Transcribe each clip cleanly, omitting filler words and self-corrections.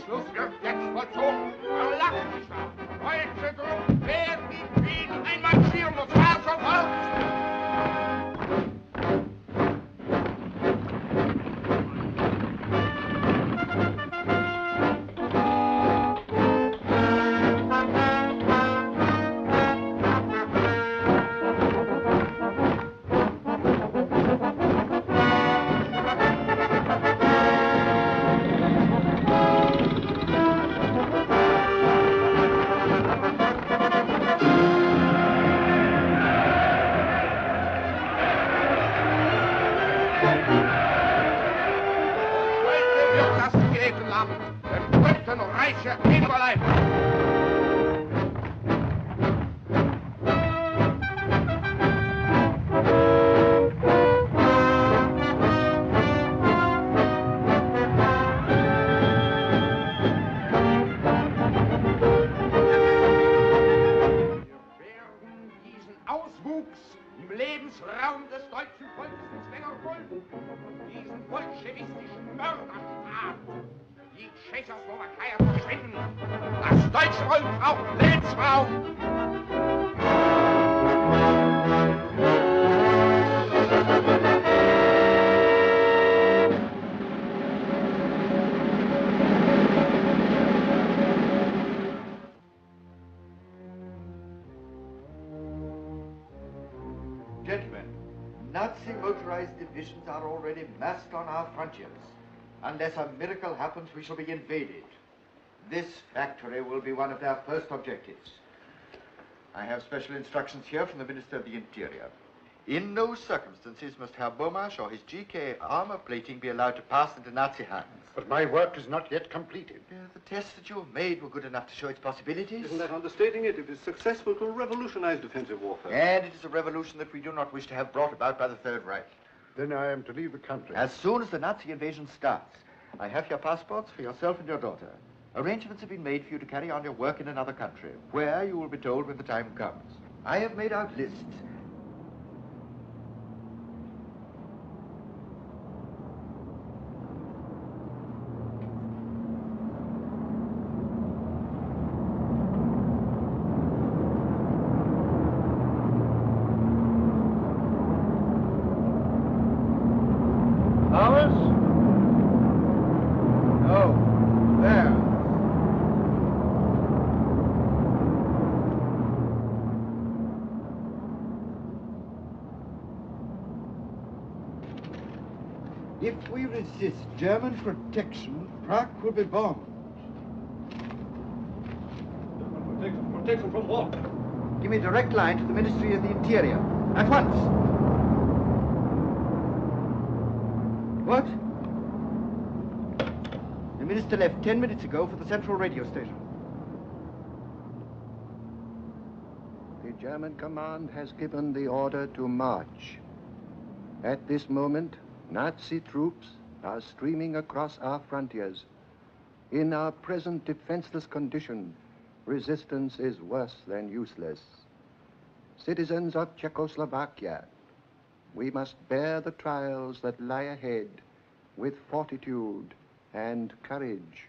Schluss wird jetzt vollzogen. Verlacht mich da. Heute drum, wer wie Wien einmarschieren muss, fahr sofort! Die Tschechoslowakei verschwinden. Das deutsche Volk braucht Lebensraum. Gentlemen, Nazi motorized divisions are already massed on our frontiers. Unless a miracle happens, we shall be invaded. This factory will be one of their first objectives. I have special instructions here from the Minister of the Interior. In no circumstances must Herr Bômas or his GK armor plating be allowed to pass into Nazi hands. But my work is not yet completed. The tests that you have made were good enough to show its possibilities. Isn't that understating it? If it's successful, it will revolutionize defensive warfare. And it is a revolution that we do not wish to have brought about by the Third Reich. Then I am to leave the country. As soon as the Nazi invasion starts, I have your passports for yourself and your daughter. Arrangements have been made for you to carry on your work in another country, where you will be told when the time comes. I have made out lists. If we resist German protection, Prague will be bombed. Protection from what? Give me a direct line to the Ministry of the Interior. At once. What? The minister left 10 minutes ago for the central radio station. The German command has given the order to march. At this moment, Nazi troops are streaming across our frontiers. In our present defenseless condition, resistance is worse than useless. Citizens of Czechoslovakia, we must bear the trials that lie ahead with fortitude and courage.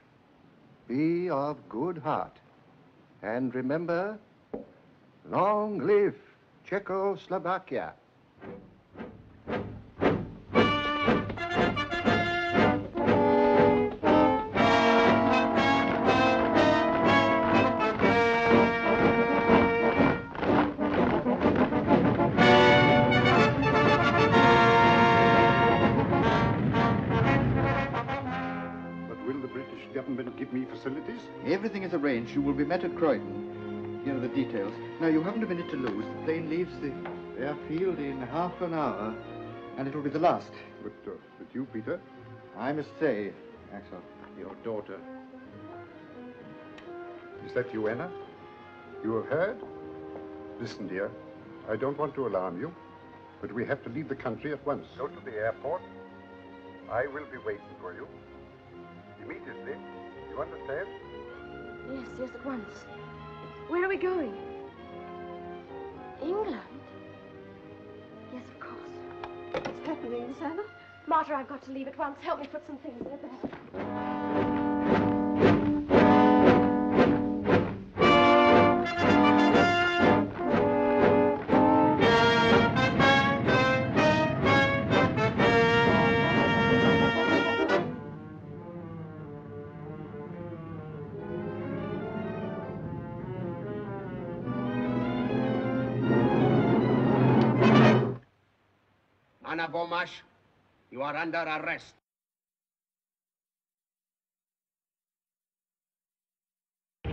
Be of good heart, and remember, long live Czechoslovakia. Give me facilities? Everything is arranged. You will be met at Croydon. Here are the details. Now, you haven't a minute to lose. The plane leaves the airfield in half an hour, and it will be the last. But you, Peter? I must say, Axel. Your daughter. Is that you, Anna? You have heard? Listen, dear. I don't want to alarm you, but we have to leave the country at once. Go to the airport. I will be waiting for you. Immediately. You understand? Yes, at once. Where are we going? England? Yes, of course. What's happening, Miss Anna? Martha, I've got to leave at once. Help me put some things in the bag. Anna Bόμας, you are under arrest. I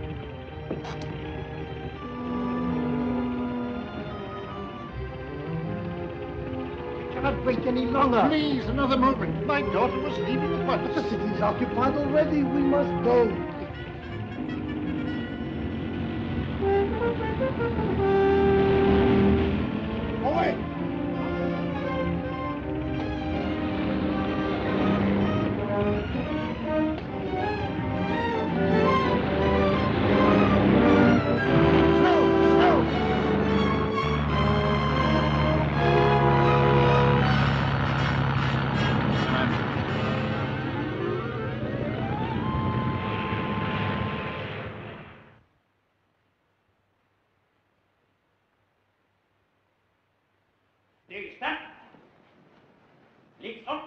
cannot wait any longer. Please, another moment. My daughter was leaving at once. The city is occupied already. We must go. Away! Stand. Links auf.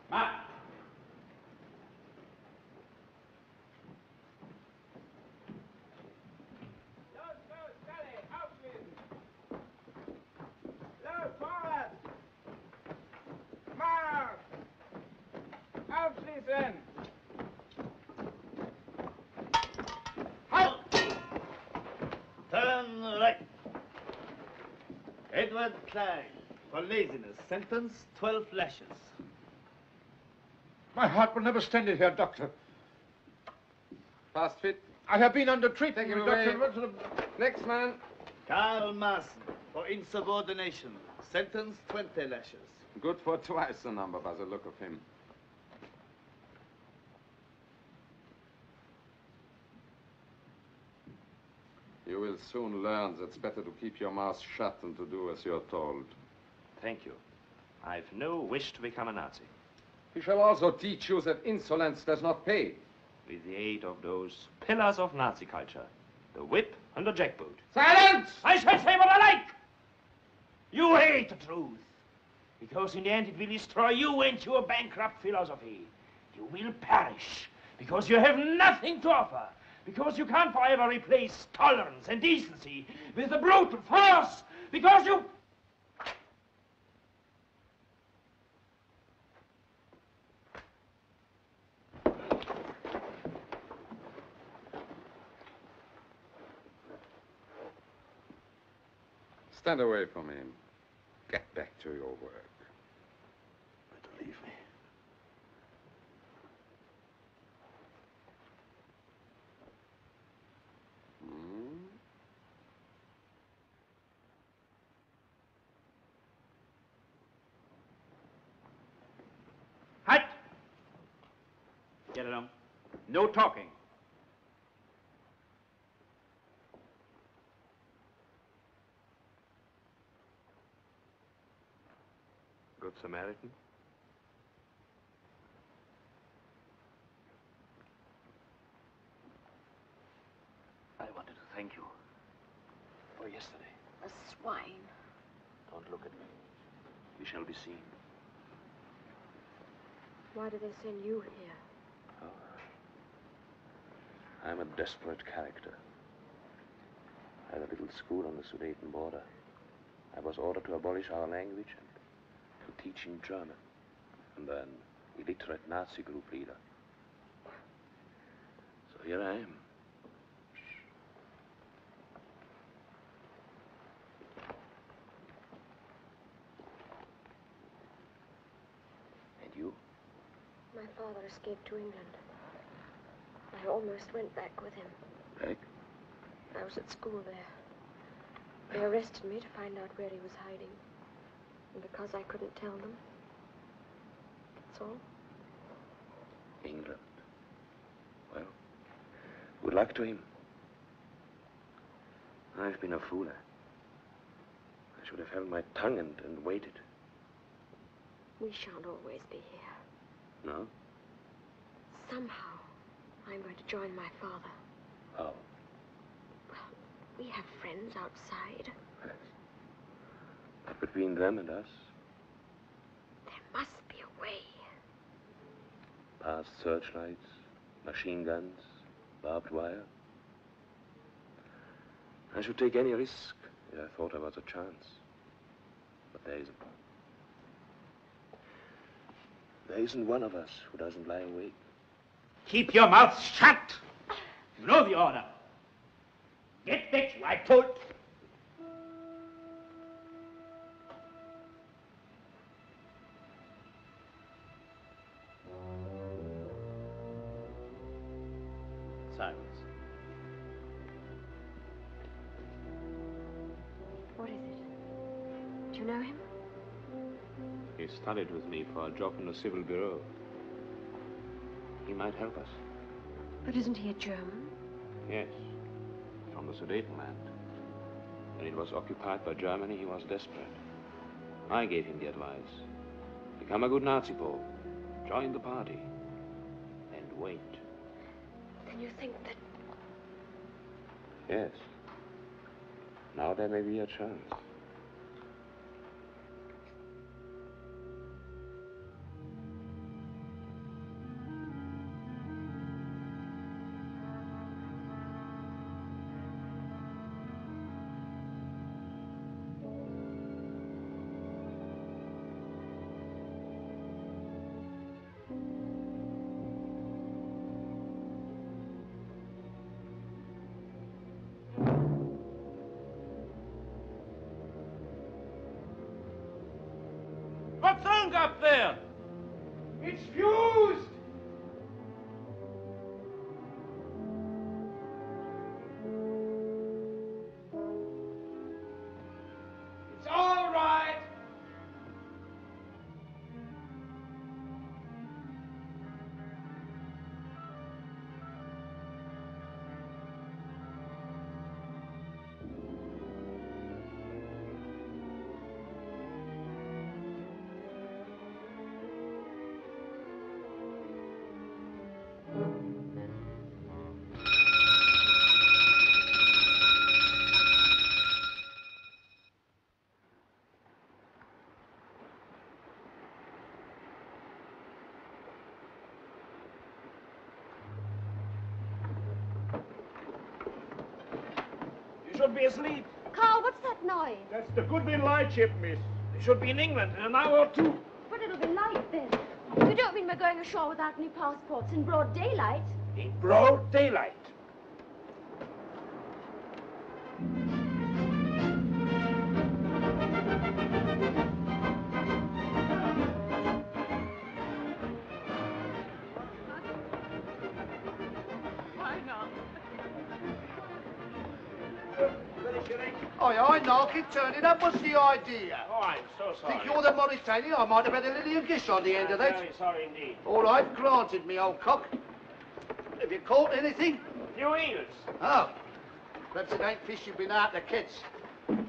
Marsch. Los, Kalle, aufschließen. Los, vorwärts. Marsch. Aufschließen. Halt. Turn right. Edward Klein, for laziness, sentence 12 lashes. My heart will never stand it here, Doctor. Fast fit. I have been under treatment, Take him Doctor. Next man. Karl Maaßen, for insubordination, sentence 20 lashes. Good for twice the number by the look of him. You will soon learn that it's better to keep your mouth shut than to do as you're told. Thank you. I've no wish to become a Nazi. He shall also teach you that insolence does not pay. With the aid of those pillars of Nazi culture, the whip and the jackboot. Silence! I shall say what I like! You hate the truth, because in the end it will destroy you and your bankrupt philosophy. You will perish, because you have nothing to offer. Because you can't forever replace tolerance and decency with the brutal force. Because you... Stand away from him. Get back to your work. Better leave me. Halt! Get along. No talking. Good Samaritan. I wanted to thank you for yesterday. A swine. Don't look at me. We shall be seen. Why did they send you here? Oh. I'm a desperate character. I had a little school on the Sudeten border. I was ordered to abolish our language and to teach in German. And then illiterate Nazi group leader. So here I am. And you? My father escaped to England. I almost went back with him. Back? I was at school there. They arrested me to find out where he was hiding. And because I couldn't tell them, that's all. England. Well, good luck to him. I've been a fool. I should have held my tongue and waited. We shan't always be here. No? Somehow, I'm going to join my father. How? Well, we have friends outside. Yes. But between them and us? There must be a way. Past searchlights, machine guns, barbed wire. I should take any risk if I thought I was a chance. But there isn't. There isn't one of us who doesn't lie awake. Keep your mouth shut. You know the order. Get back, you, I told. Silence. What is it? Do you know him? He studied with me for a job in the Civil Bureau. He might help us. But isn't he a German? Yes, from the Sudetenland. When it was occupied by Germany, he was desperate. I gave him the advice. Become a good Nazi Pole. Join the party. And wait. Then you think that... Yes. Now there may be a chance. What's wrong up there? It's fused! It's all right. You should be asleep. Carl, what's that noise? That's the Goodwin light ship, miss. They should be in England in an hour or two. But it'll be light then. You don't mean we're going ashore without any passports in broad daylight? In broad daylight. I know, keep turning up. What's the idea? Oh, I'm so sorry. Think you're the Mauritania? I might have had a Lillian Gish on the end of that. Very sorry indeed. All right, granted, me old cock. Have you caught anything? Few eels. Oh. Perhaps it ain't fish you've been out to catch.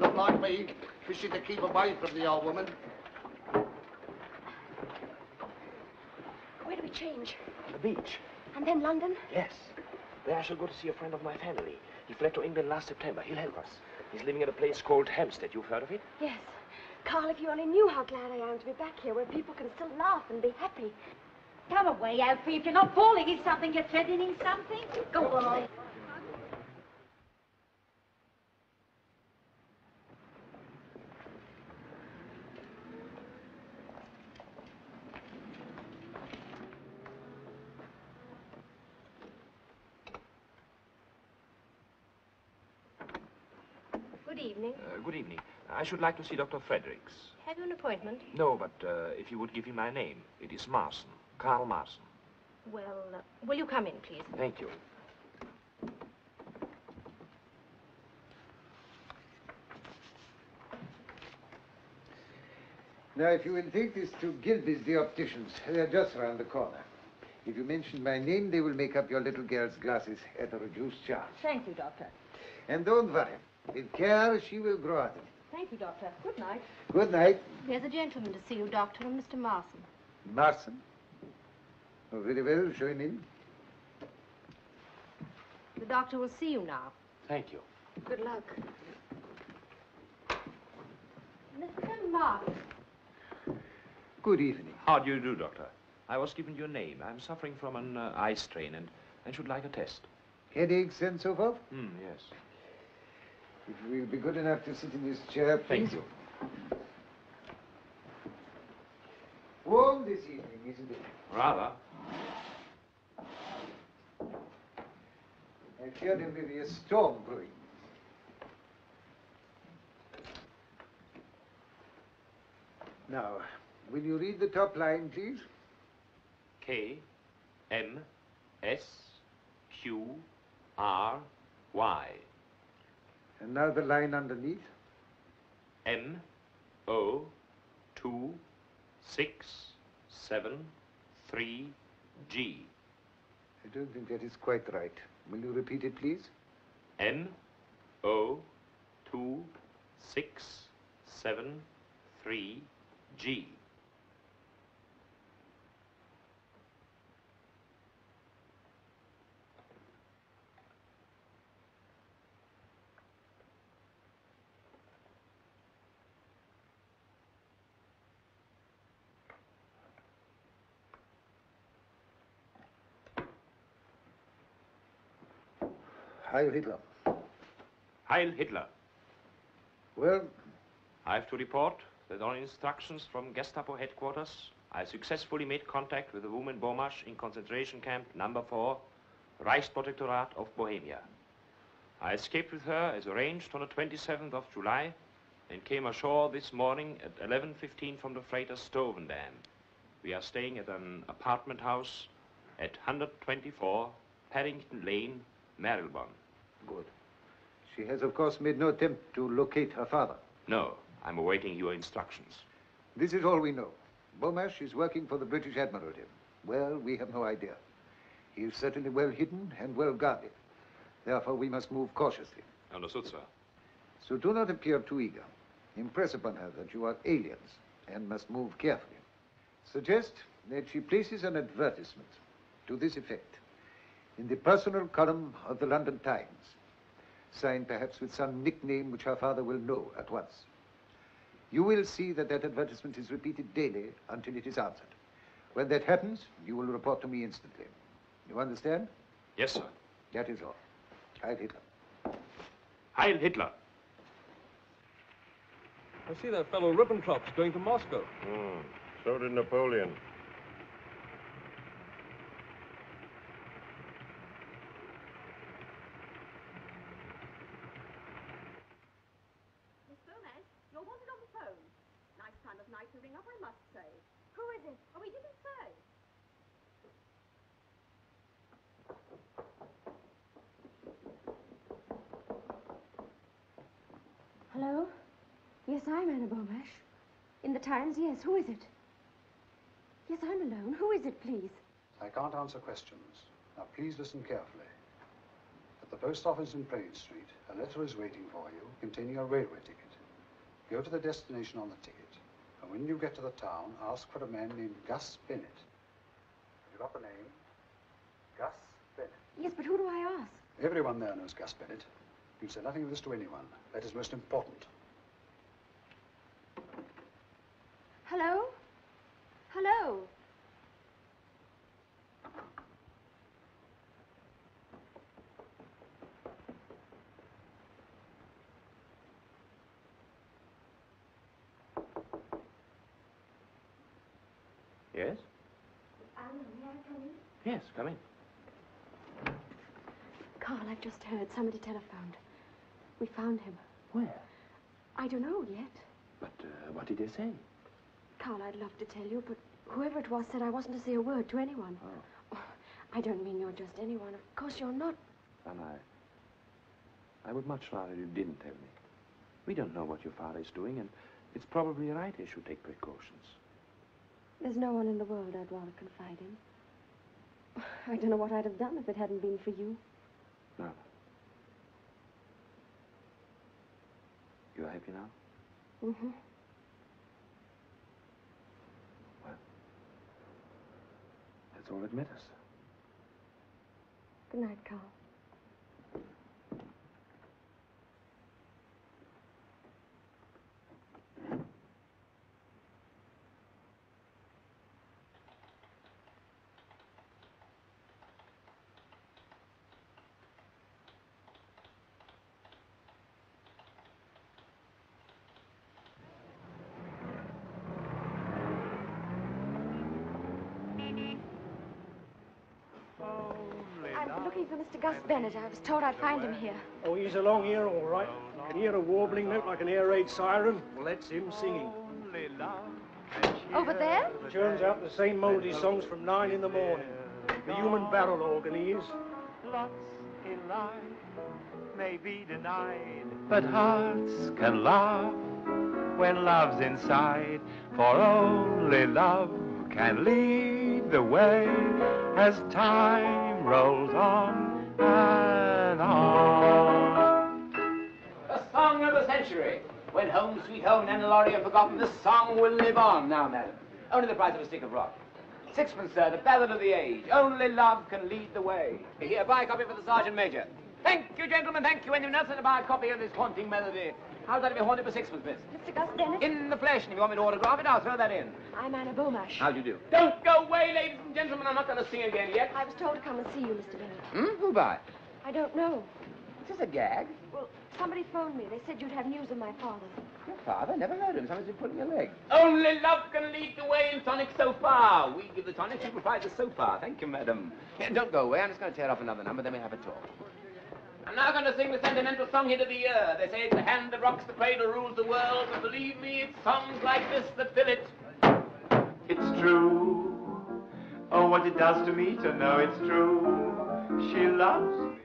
Not like me, fishing to keep away from the old woman. Where do we change? The beach. And then London? Yes. There I shall go to see a friend of my family. He fled to England last September. He'll help us. He's living at a place called Hampstead. You've heard of it? Yes. Carl, if you only knew how glad I am to be back here where people can still laugh and be happy. Come away, Alfie. If you're not falling in something, you're threatening something. Go on. Good evening. Good evening. I should like to see Dr. Fredericks. Have you an appointment? No, but if you would give him my name. It is Marson. Karl Marson. Well, will you come in, please? Thank you. Now, if you will take this to Gilby's, the opticians, they're just round the corner. If you mention my name, they will make up your little girl's glasses at a reduced charge. Thank you, Doctor. And don't worry. With care, she will grow out of it. Thank you, Doctor. Good night. Good night. There's a gentleman to see you, Doctor, and Mr. Marson. Marson? Oh, very well. Show him in. The doctor will see you now. Thank you. Good luck. Mr. Marson. Good evening. How do you do, Doctor? I was given your name. I'm suffering from an eye strain and should like a test. Headaches and so forth? Yes. If you will be good enough to sit in this chair, please. Thank you. Warm warm this evening, isn't it? Rather. I fear there may be a storm brewing. Now, will you read the top line, please? K, M, S, Q, R, Y. And now the line underneath. M, O, 2, 6, 7, 3, G. I don't think that is quite right. Will you repeat it, please? M, O, 2, 6, 7, 3, G. Heil Hitler. Heil Hitler. Well? I have to report that on instructions from Gestapo headquarters, I successfully made contact with the woman Bόμας in concentration camp number 4, Reichsprotektorat of Bohemia. I escaped with her as arranged on the 27th of July and came ashore this morning at 11:15 from the freighter Stovendam. We are staying at an apartment house at 124 Paddington Lane, Marylebone. Good. She has, of course, made no attempt to locate her father. No, I'm awaiting your instructions. This is all we know. Bόμας is working for the British Admiralty. Well, we have no idea. He is certainly well hidden and well guarded. Therefore, we must move cautiously. Understood, sir. So do not appear too eager. Impress upon her that you are aliens and must move carefully. Suggest that she places an advertisement to this effect in the personal column of the London Times, signed perhaps with some nickname which her father will know at once. You will see that that advertisement is repeated daily until it is answered. When that happens, you will report to me instantly. You understand? Yes, sir. That is all. Heil Hitler. Heil Hitler. I see that fellow Ribbentrop's going to Moscow. So did Napoleon. Miss Bόμας, you're wanted on the phone. Nice time of night to ring up, I must say. Who is it? Oh, we didn't say. Hello? Yes, I'm Anna Bόμας. In the Times, yes. Who is it? Yes, I'm alone. Who is it, please? I can't answer questions. Now, please listen carefully. At the post office in Prain Street, a letter is waiting for you containing a railway ticket. Go to the destination on the ticket, and when you get to the town, ask for a man named Gus Bennett. Have you got the name? Gus Bennett. Yes, but who do I ask? Everyone there knows Gus Bennett. You say nothing of this to anyone. That is most important. Hello? Hello? Yes? Anna, may I come in? Yes, come in. Carl, I've just heard. Somebody telephoned. We found him. Where? I don't know yet. But what did they say? Carl, I'd love to tell you, but whoever it was said I wasn't to say a word to anyone. Oh, I don't mean you're just anyone. Of course you're not. And I would much rather you didn't tell me. We don't know what your father is doing, and it's probably right he should take precautions. There's no one in the world I'd rather confide in. I don't know what I'd have done if it hadn't been for you. No. You're happy now? Mm-hmm. Well, that's all that matters. Good night, Carl. looking for Mr. Gus Bennett. I was told I'd find him here. Oh, he's along here, all right. I can hear a warbling note like an air raid siren. Well, that's him singing. Over there? Turns out the same mouldy songs from 9 in the morning. The human barrel organ he is. Lots in life may be denied, but hearts can laugh when love's inside. For only love can lead the way as time rolls on and on. The song of the century. When home, sweet home, and Laurie are forgotten, this song will live on now, madam. Only the price of a stick of rock. Sixpence, sir, the ballad of the age. Only love can lead the way. Here, buy a copy for the Sergeant Major. Thank you, gentlemen, thank you. And if not, sir, to buy a copy of this haunting melody. How's that to be haunted for sixpence, miss? Mr. Gus Bennett? In the flesh, and if you want me to autograph it, I'll throw that in. I'm Anna Boomash. How'd you do? Don't go away, ladies and gentlemen. I'm not going to sing again yet. I was told to come and see you, Mr. Bennett. Who by? I don't know. Is this a gag? Well, somebody phoned me. They said you'd have news of my father. Your father? Never heard of him. Somebody's been pulling your leg. Only love can lead the way in tonic so far. We give the tonic, you provide the so far. Thank you, madam. Yeah, don't go away. I'm just going to tear off another number, then we'll have a talk. I'm now going to sing the sentimental song hit of the year. They say it's the hand that rocks the cradle rules the world, but believe me, it's songs like this that fill it. It's true. Oh, what it does to me to know it's true. She loves me.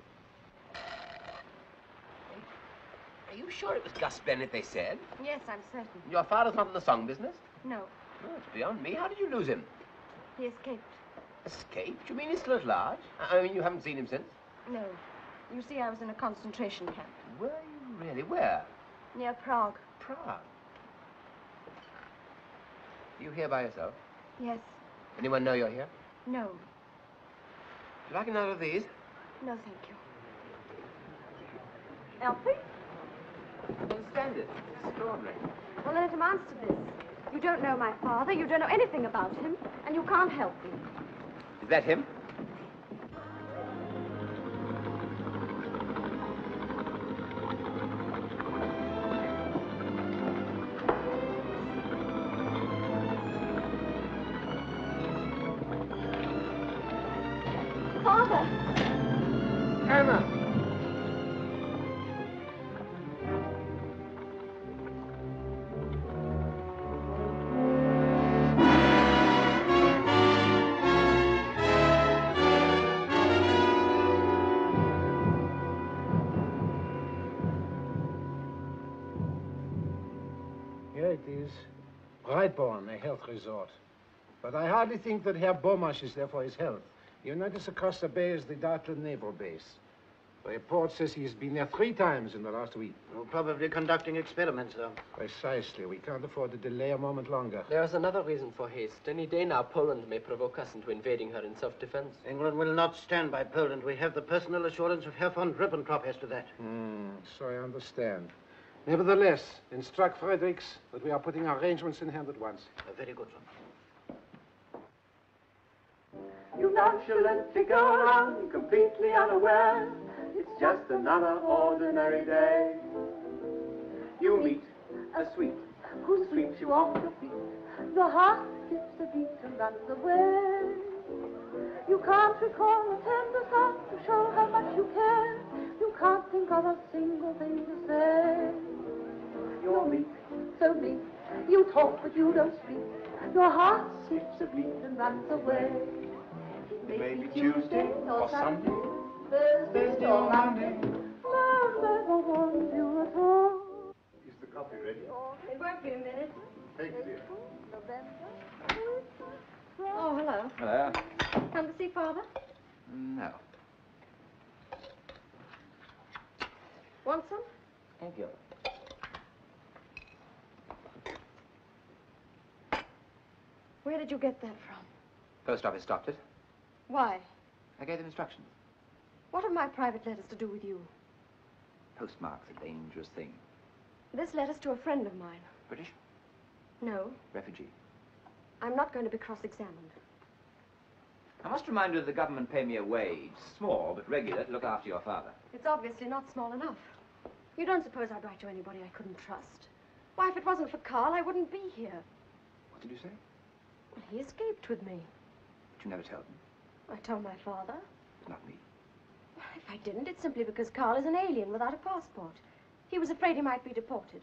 Are you sure it was Gus Bennett, they said? Yes, I'm certain. Your father's not in the song business? No. Oh, it's beyond me. How did you lose him? He escaped. Escaped? You mean he's still at large? I mean, you haven't seen him since? No. You see, I was in a concentration camp. Were you really? Where? Near Prague. Prague? You here by yourself? Yes. Anyone know you're here? No. Would you like another of these? No, thank you. Elfie? I don't understand it. It's extraordinary. Well, let him answer this. You don't know my father, you don't know anything about him, and you can't help me. Is that him? Father! Anna! Here it is. Brightborn, a health resort. But I hardly think that Herr Bomas is there for his health. You notice across the bay is the Dartland Naval Base. The report says he's been there 3 times in the last week. Well, probably conducting experiments, though. Precisely. We can't afford to delay a moment longer. There is another reason for haste. Any day now, Poland may provoke us into invading her in self-defense. England will not stand by Poland. We have the personal assurance of Herr von Ribbentrop as to that. So I understand. Nevertheless, instruct Fredericks that we are putting arrangements in hand at once. Very good, sir. You nonchalantly go around, completely unaware. It's just another ordinary day. You meet a sweet who sweeps you off your feet. Your heart skips a beat and runs away. You can't recall a tender thought to show how much you care. You can't think of a single thing to say. You're meek, so meek. You talk but you don't speak. Your heart skips a beat and runs away. it may be Tuesday or Sunday, Thursday or Monday. Love never warns you at all. Is the coffee ready? It won't be a minute. Thank you, dear. Oh, hello. Hello. Come to see Father? No. Want some? Thank you. Where did you get that from? Post office stopped it. Why? I gave them instructions. What have my private letters to do with you? Postmark's a dangerous thing. This letter's to a friend of mine. British? No, Refugee. I'm not going to be cross-examined. I must remind you that the government pay me a wage, small but regular, to look after your father. It's obviously not small enough. You don't suppose I'd write to anybody I couldn't trust? Why, if it wasn't for Carl, I wouldn't be here. What did you say? Well, he escaped with me. But you never told me. I told my father. Not me. If I didn't, it's simply because Carl is an alien without a passport. He was afraid he might be deported.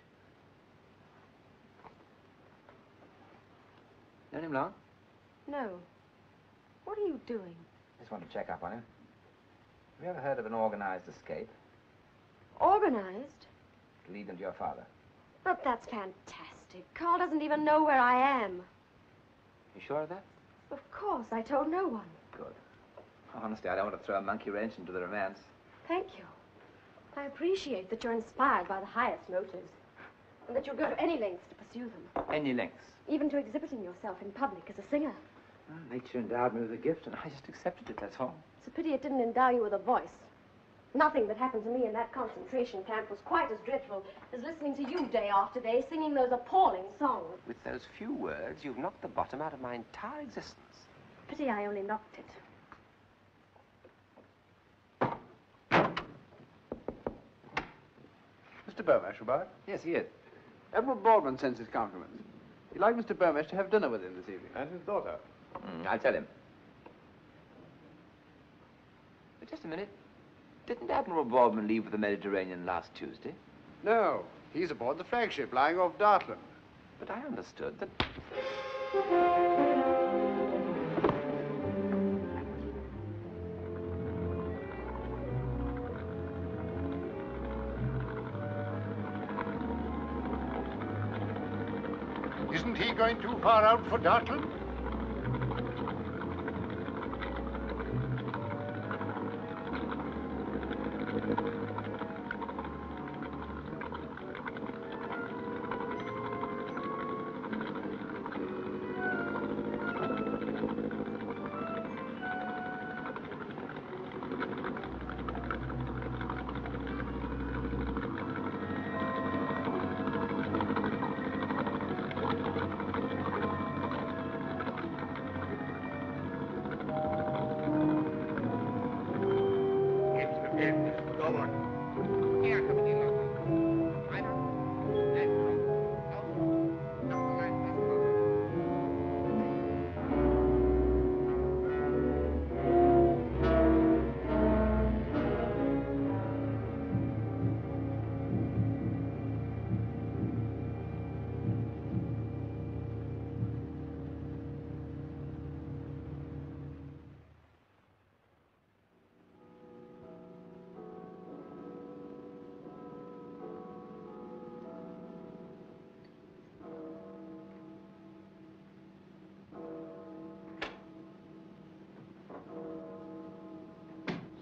Known him long? No. What are you doing? Just want to check up on him. Have you ever heard of an organized escape? Organized? To lead them to your father. But that's fantastic. Carl doesn't even know where I am. You sure of that? Of course, I told no one. Good. Honestly, I don't want to throw a monkey wrench into the romance. Thank you. I appreciate that you're inspired by the highest motives, and that you'll go to any lengths to pursue them. Any lengths? Even to exhibiting yourself in public as a singer. Well, nature endowed me with a gift, and I just accepted it, that's all. It's a pity it didn't endow you with a voice. Nothing that happened to me in that concentration camp was quite as dreadful as listening to you day after day singing those appalling songs. With those few words, you've knocked the bottom out of my entire existence. Pity I only knocked it. Mr. Bomash about? Yes, he is. Admiral Baldwin sends his compliments. He'd like Mr. Bomash to have dinner with him this evening. And his daughter. I'll tell him. But just a minute. Didn't Admiral Baldwin leave for the Mediterranean last Tuesday? No, he's aboard the flagship lying off Dartland. But I understood that... Isn't he going too far out for Dartland?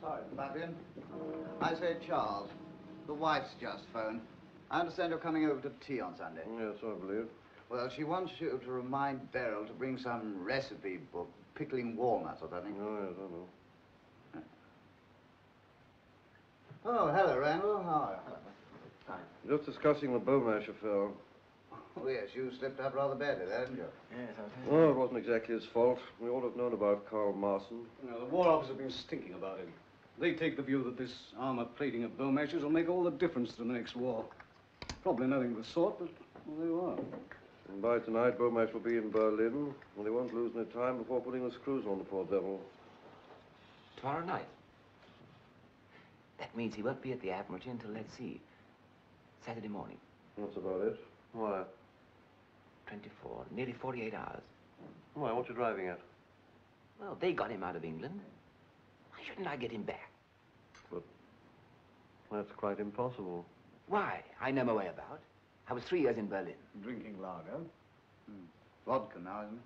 Sorry to butt in. I say, Charles, the wife's just phoned. I understand you're coming over to tea on Sunday. Yes, I believe. Well, she wants you to remind Beryl to bring some recipe book, pickling walnuts or something. Oh, yes, I know. Oh, hello, Randall. How are you? Hi. Just discussing the Bomash affair. Oh, yes, you slipped up rather badly there, didn't you? Yes, Oh, it wasn't exactly his fault. We all have known about Karl Marson. No, the War Office have been stinking about him. They take the view that this armor plating of Bomash's will make all the difference to the next war. Probably nothing of the sort, but well, there you are. And by tonight, Bomash will be in Berlin, and they won't lose any time before putting the screws on the poor devil. Tomorrow night? That means he won't be at the Admiralty until, let's see, Saturday morning. That's about it. Why? 24, nearly 48 hours. Why, what you driving at? Well, they got him out of England. Why shouldn't I get him back? But that's quite impossible. Why? I know my way about. I was 3 years in Berlin. Drinking lager. Vodka now, isn't it?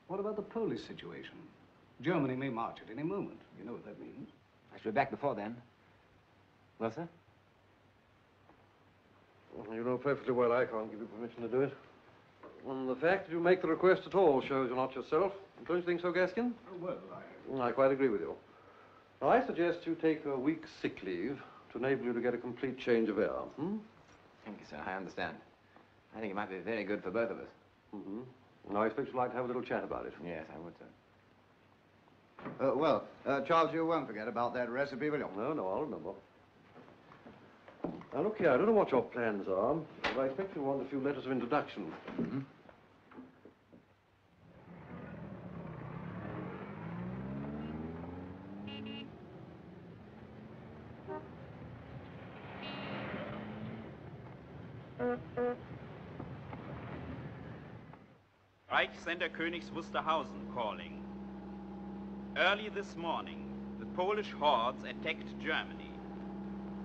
What about the Polish situation? Germany may march at any moment. You know what that means. I should be back before then. Well, sir? Well, you know perfectly well I can't give you permission to do it. And the fact that you make the request at all shows you're not yourself. Don't you think so, Gaskin? Oh, well, I quite agree with you. Now, I suggest you take a week's sick leave to enable you to get a complete change of air. Thank you, sir. I understand. I think it might be very good for both of us. Now, I expect you'd like to have a little chat about it. Yes, I would, sir. Well, Charles, you won't forget about that recipe, will you? No, I'll remember. Now, look here, I don't know what your plans are, but I expect you want a few letters of introduction. Reichssender Königs Wusterhausen calling. Early this morning, the Polish hordes attacked Germany.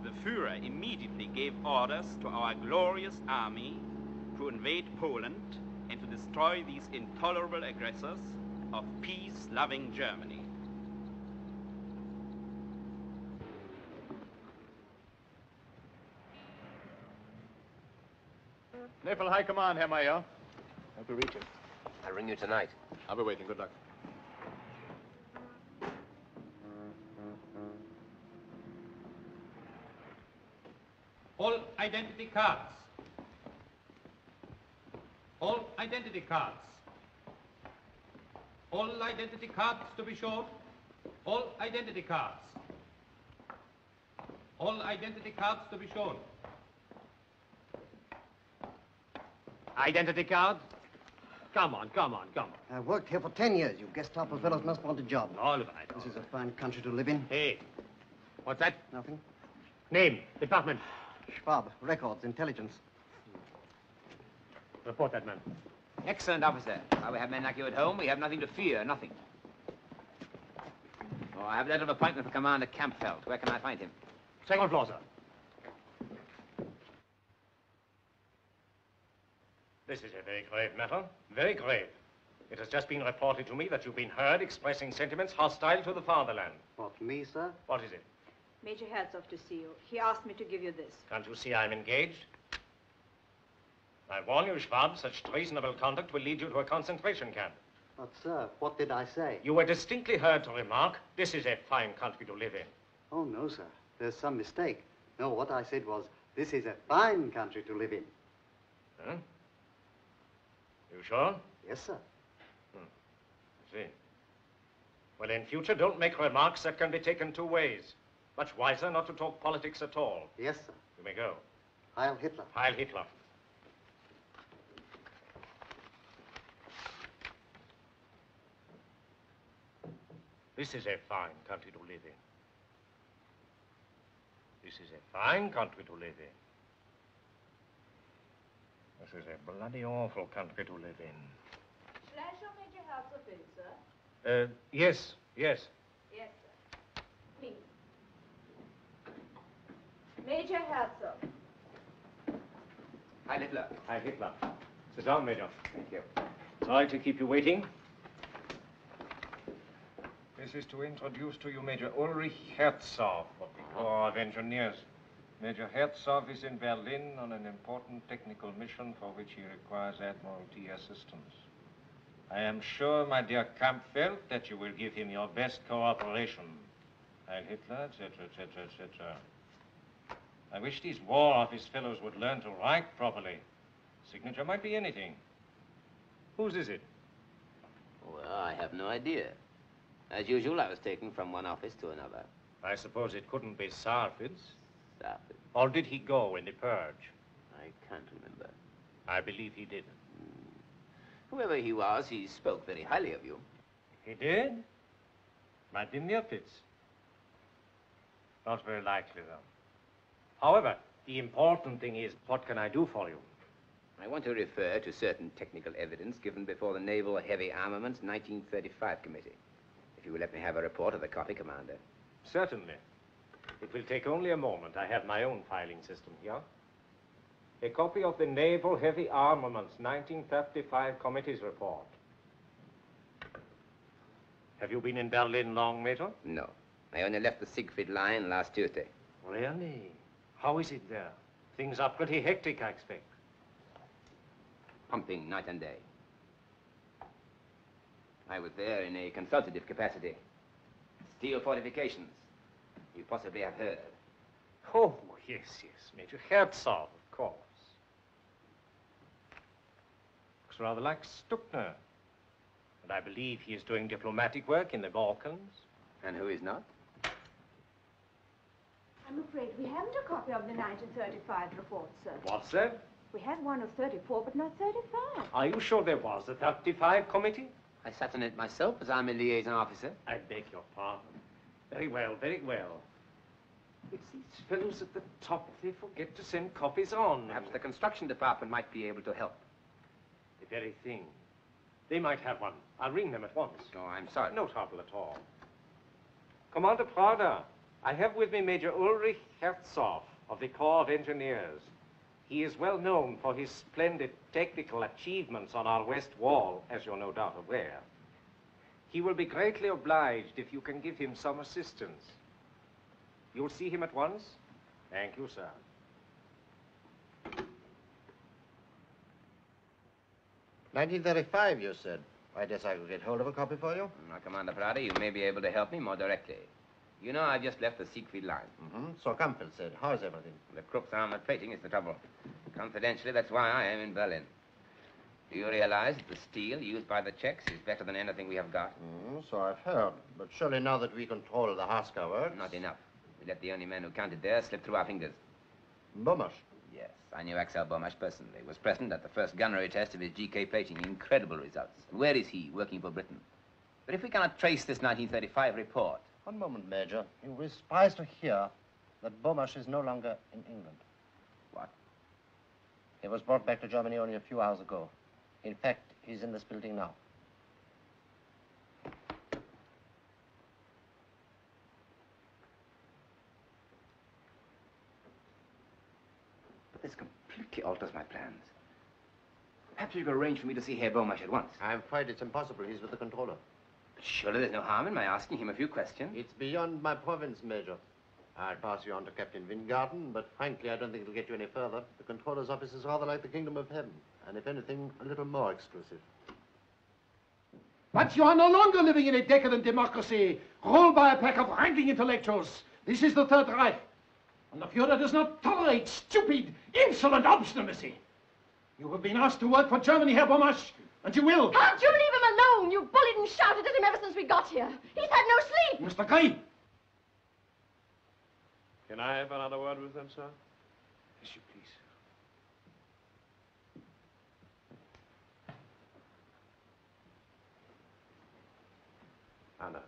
The Führer immediately gave orders to our glorious army to invade Poland and to destroy these intolerable aggressors of peace-loving Germany. Naval High Command, Herr Mayer. How to reach him? I'll ring you tonight. I'll be waiting. Good luck. All identity cards. All identity cards. All identity cards to be shown. All identity cards. All identity cards to be shown. Identity card? Come on. I've worked here for 10 years. You Gestapo fellows must want a job. All right. This is a fine country to live in. Hey, what's that? Nothing. Name, department. Schwab, records, intelligence. Report that man. Excellent, officer. While we have men like you at home, we have nothing to fear, nothing. Oh, I have a letter of appointment for Commander Kampfeld. Where can I find him? Second floor, sir. This is a very grave matter. Very grave. It has just been reported to me that you've been heard expressing sentiments hostile to the fatherland. What, me, sir? What is it? Major Herzog to see you. He asked me to give you this. Can't you see I'm engaged? I warn you, Schwab, such treasonable conduct will lead you to a concentration camp. But, sir, what did I say? You were distinctly heard to remark, this is a fine country to live in. Oh, no, sir. There's some mistake. No, what I said was, this is a fine country to live in. Huh? You sure? Yes, sir. See. Well, in future, don't make remarks that can be taken two ways. Much wiser not to talk politics at all. Yes, sir. You may go. Heil Hitler. Heil Hitler. This is a fine country to live in. This is a fine country to live in. This is a bloody awful country to live in. Shall I show Major Herzog in, sir? Yes. Yes, sir. Please. Major Herzog. Heil Hitler. Heil Hitler. Sit down, Major. Thank you. Sorry to keep you waiting. This is to introduce to you Major Ulrich Herzog of the Corps of Engineers. Major Herzog is in Berlin on an important technical mission for which he requires Admiralty assistance. I am sure, my dear Kampfeld, that you will give him your best cooperation. Heil Hitler, etc., etc., etc. I wish these War Office fellows would learn to write properly. Signature might be anything. Whose is it? Well, I have no idea. As usual, I was taken from one office to another. I suppose it couldn't be Sarford's. Sarford. Or did he go in the purge? I can't remember. I believe he didn't. Whoever he was, he spoke very highly of you. He did? Might be Nilpitz. Not very likely, though. However, the important thing is, what can I do for you? I want to refer to certain technical evidence given before the Naval Heavy Armaments 1935 Committee. If you will let me have a report of the copy, Commander. Certainly. It will take only a moment. I have my own filing system here. A copy of the Naval Heavy Armaments 1935 Committee's report. Have you been in Berlin long, Major? No. I only left the Siegfried Line last Tuesday. Really? How is it there? Things are pretty hectic, I expect. Pumping night and day. I was there in a consultative capacity. Steel fortifications. You possibly have heard. Oh, yes, Major Herzog, of course. Looks rather like Stuckner. And I believe he is doing diplomatic work in the Balkans. And who is not? I'm afraid we haven't a copy of the 1935 report, sir. What's that? We had one of 34, but not 35. Are you sure there was a 35 committee? I sat on it myself as I'm a liaison officer. I beg your pardon. Very well, very well. It's these fellows at the top. They forget to send copies on. Perhaps the construction department might be able to help. The very thing. They might have one. I'll ring them at once. Oh, I'm sorry. No trouble at all. Commander Pravda, I have with me Major Ulrich Herzog of the Corps of Engineers. He is well known for his splendid technical achievements on our west wall, as you're no doubt aware. He will be greatly obliged if you can give him some assistance. You'll see him at once? Thank you, sir. "1935, you said. I guess I could get hold of a copy for you. Now, Commander Pravda, you may be able to help me more directly. You know, I've just left the Siegfried line. So Campbell said. How's everything? The Krupp's armored plating is the trouble. Confidentially, that's why I am in Berlin. Do you realize that the steel used by the Czechs is better than anything we have got? So I've heard. But surely now that we control the Haska works... Not enough. We let the only man who counted there slip through our fingers. Bomas? Yes, I knew Άξελ Μπόμας personally. Was present at the first gunnery test of his GK plating. Incredible results. Where is he, working for Britain? But if we cannot trace this 1935 report... One moment, Major. You will be surprised to hear that Bomas is no longer in England. What? He was brought back to Germany only a few hours ago. In fact, he's in this building now. But this completely alters my plans. Perhaps you could arrange for me to see Herr Bomas at once. I'm afraid it's impossible. He's with the controller. Surely there's no harm in my asking him a few questions. It's beyond my province, Major. I'll pass you on to Captain Wingarden, but frankly, I don't think it'll get you any further. The controller's office is rather like the kingdom of heaven, and if anything, a little more exclusive. But you are no longer living in a decadent democracy, ruled by a pack of wrangling intellectuals. This is the Third Reich, and the Führer does not tolerate stupid, insolent obstinacy. You have been asked to work for Germany, Herr Bomas, and you will. Can't you leave him alone? You bullied and shouted at him ever since we got here. He's had no sleep. Mr. Green. Can I have another word with them, sir? Yes, you please. Anna,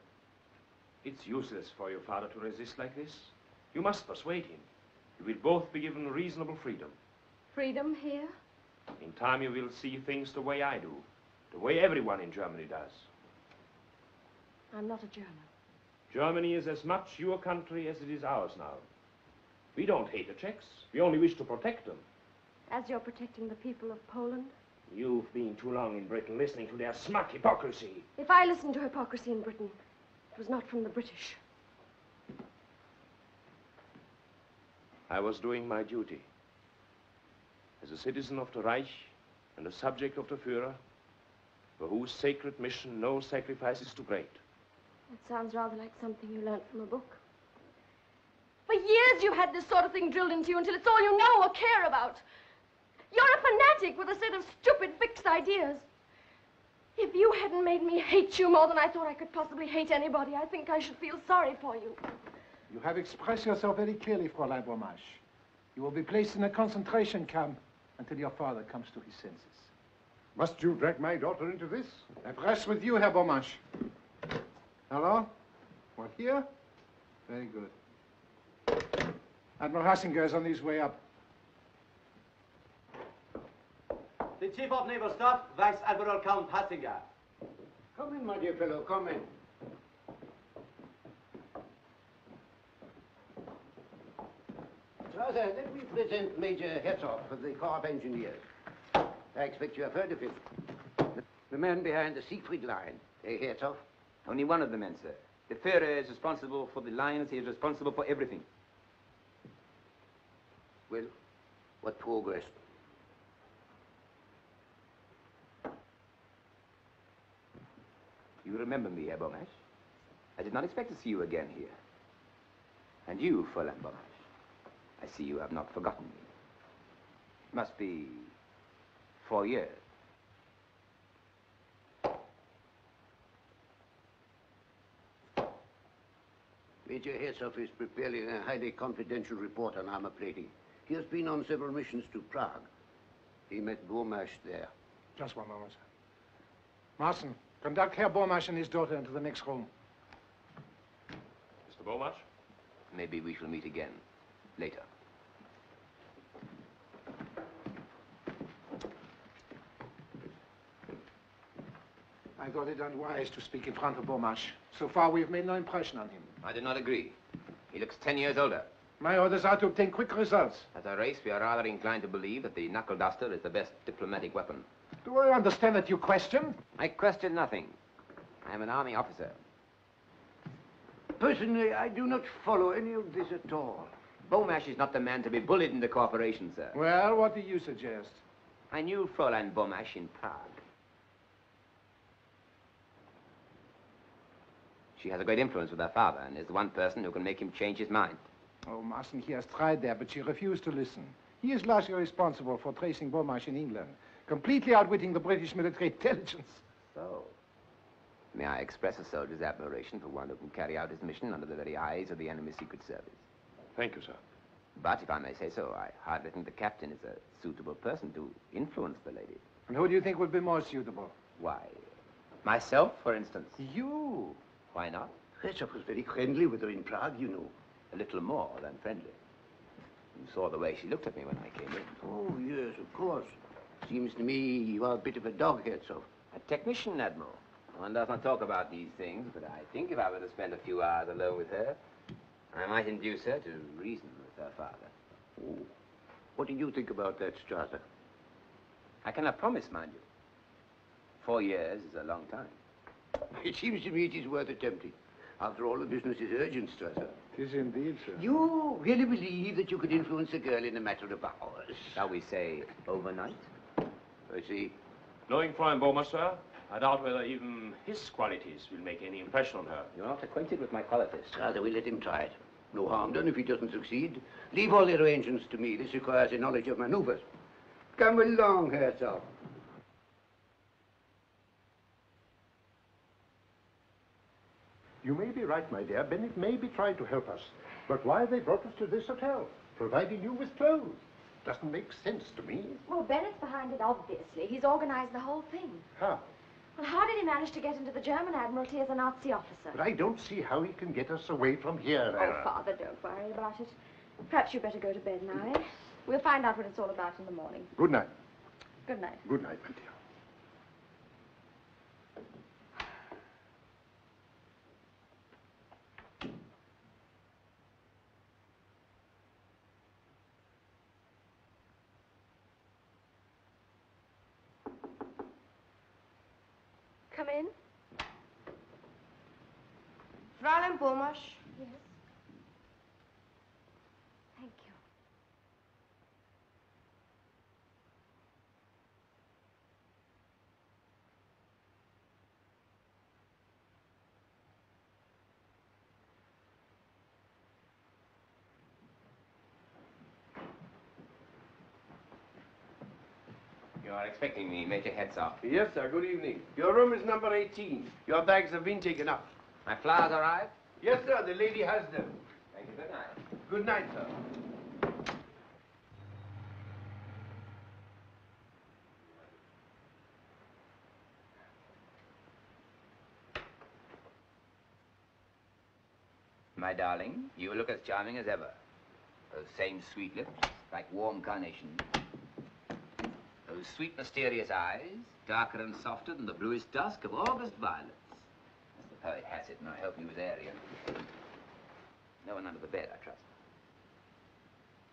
it's useless for your father to resist like this. You must persuade him. You will both be given reasonable freedom. Freedom here? In time you will see things the way I do, the way everyone in Germany does. I'm not a German. Germany is as much your country as it is ours now. We don't hate the Czechs. We only wish to protect them. As you're protecting the people of Poland? You've been too long in Britain listening to their smug hypocrisy. If I listened to hypocrisy in Britain, it was not from the British. I was doing my duty. As a citizen of the Reich and a subject of the Führer, for whose sacred mission no sacrifice is too great. That sounds rather like something you learned from a book. For years you've had this sort of thing drilled into you until it's all you know or care about. You're a fanatic with a set of stupid, fixed ideas. If you hadn't made me hate you more than I thought I could possibly hate anybody, I think I should feel sorry for you. You have expressed yourself very clearly, Fräulein Bomas. You will be placed in a concentration camp until your father comes to his senses. Must you drag my daughter into this? I press with you, Herr Bomas. Hello? What, here? Very good. Admiral Hassinger is on his way up. The Chief of Naval Staff, Vice Admiral Count Hassinger. Come in, my dear fellow, come in. Strasser, let me present Major Herzog of the Corps of Engineers. I expect you have heard of him. The man behind the Siegfried line. Herzog? Only one of the men, sir. The Führer is responsible for the lines. He is responsible for everything. Well, what progress? You remember me, Herr Bomas? I did not expect to see you again here. And you, Fräulein Bomas, I see you have not forgotten me. It must be 4 years. Major Herzog is preparing a highly confidential report on armor plating. He has been on several missions to Prague. He met Bomas there. Just one moment, sir. Marson, conduct Herr Bomas and his daughter into the next room. Mr. Bomas? Maybe we shall meet again later. I thought it unwise to speak in front of Bômache. So far, we've made no impression on him. I do not agree. He looks 10 years older. My orders are to obtain quick results. As a race, we are rather inclined to believe that the knuckle duster is the best diplomatic weapon. Do I understand that you question? I question nothing. I am an army officer. Personally, I do not follow any of this at all. Bômache is not the man to be bullied into cooperation, sir. Well, what do you suggest? I knew Fräulein Bômache in Prague. She has a great influence with her father and is the one person who can make him change his mind. Oh, Marson, he has tried there, but she refused to listen. He is largely responsible for tracing Bômache in England, completely outwitting the British military intelligence. So, may I express a soldier's admiration for one who can carry out his mission under the very eyes of the enemy's secret service. Thank you, sir. But, if I may say so, I hardly think the captain is a suitable person to influence the lady. And who do you think would be more suitable? Why, myself, for instance. You? Why not? Rexach was very friendly with her in Prague, you know. A little more than friendly. You saw the way she looked at me when I came in. Oh, yes, of course. Seems to me you are a bit of a doghead, so. A technician, Admiral. One does not talk about these things, but I think if I were to spend a few hours alone with her, I might induce her to reason with her father. Oh. What do you think about that, Strasser? I cannot promise, mind you. 4 years is a long time. It seems to me it is worth attempting. After all, the business is urgent, Strasser. It is indeed, sir. You really believe that you could influence a girl in a matter of hours? Shall we say overnight? I see. Knowing Fräulein Bômache, sir, I doubt whether even his qualities will make any impression on her. You're not acquainted with my qualities. Strasser, we let him try it. No harm done if he doesn't succeed. Leave all the arrangements to me. This requires a knowledge of maneuvers. Come along, Herzog. You may be right, my dear. Bennett may be trying to help us. But why they brought us to this hotel, providing you with clothes? Doesn't make sense to me. Well, Bennett's behind it, obviously. He's organized the whole thing. How? Well, how did he manage to get into the German Admiralty as a Nazi officer? But I don't see how he can get us away from here. Oh, Father, don't worry about it. Perhaps you'd better go to bed now, eh? We'll find out what it's all about in the morning. Good night. Good night. Good night, my dear. Come in. Fräulein Bômache. Yes. Thank you. You are expecting me, Major Herzog. Yes, sir. Good evening. Your room is number 18. Your bags have been taken up. My flowers arrived? Yes, sir. The lady has them. Thank you. Good night. Good night, sir. My darling, you look as charming as ever. Those same sweet lips, like warm carnations. Those sweet, mysterious eyes, darker and softer than the bluest dusk of August violets. As the poet has it, and I hope he was Aryan. No one under the bed, I trust.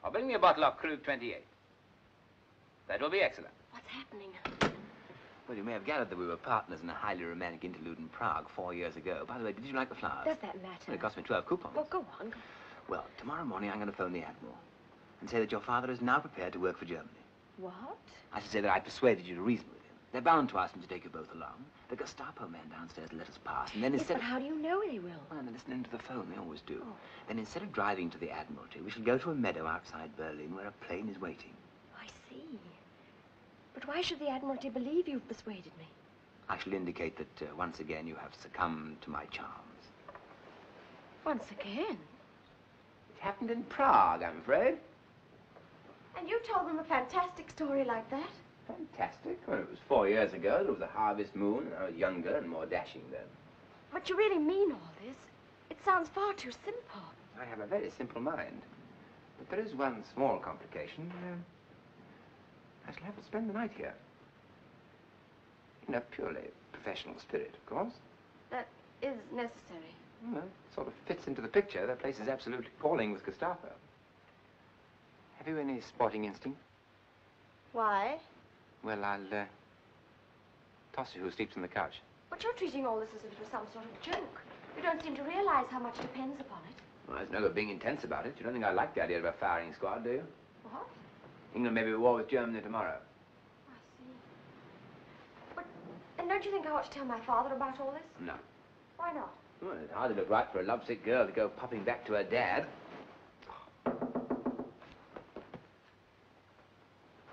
Or bring me a bottle of Krug 28. That will be excellent. What's happening? Well, you may have gathered that we were partners in a highly romantic interlude in Prague 4 years ago. By the way, did you like the flowers? Does that matter? Well, it cost me 12 coupons. Well, go on. Well, tomorrow morning I'm going to phone the Admiral and say that your father is now prepared to work for Germany. What? I should say that I persuaded you to reason with him. They're bound to ask him to take you both along. The Gestapo man downstairs let us pass, and then Yes, instead but how do you know they will? Well, they're listening to the phone. They always do. Then instead of driving to the Admiralty, we shall go to a meadow outside Berlin where a plane is waiting. I see. But why should the Admiralty believe you've persuaded me? I shall indicate that once again you have succumbed to my charms. Once again? It happened in Prague, I'm afraid. And you told them a fantastic story like that? Fantastic. Well, it was 4 years ago. There was a harvest moon, and I was younger and more dashing then. But you really mean all this? It sounds far too simple. I have a very simple mind. But there is one small complication. I shall have to spend the night here. In a purely professional spirit, of course. That is necessary. Well, it sort of fits into the picture. The place is absolutely appalling with Gestapo. Have you any sporting instinct? Why? Well, I'll toss you who sleeps on the couch. But you're treating all this as if it was some sort of joke. You don't seem to realize how much depends upon it. Well, there's no good being intense about it. You don't think I like the idea of a firing squad, do you? What? England may be at war with Germany tomorrow. I see. But, and don't you think I ought to tell my father about all this? No. Why not? Well, it hardly look right for a lovesick girl to go popping back to her dad.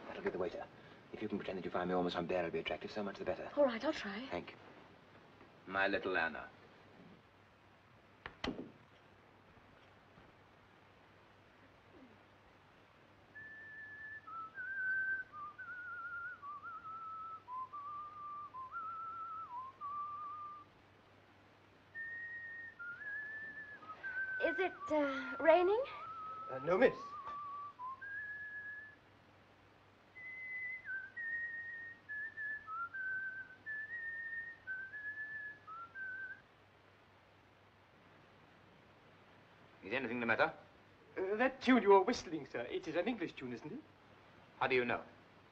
That'll get the waiter. If you can pretend that you find me almost unbearably attractive, so much the better. All right, I'll try. Thank you. My little Anna. Is it, raining? No, miss. Is anything the matter? That tune you are whistling, sir, it is an English tune, isn't it? How do you know?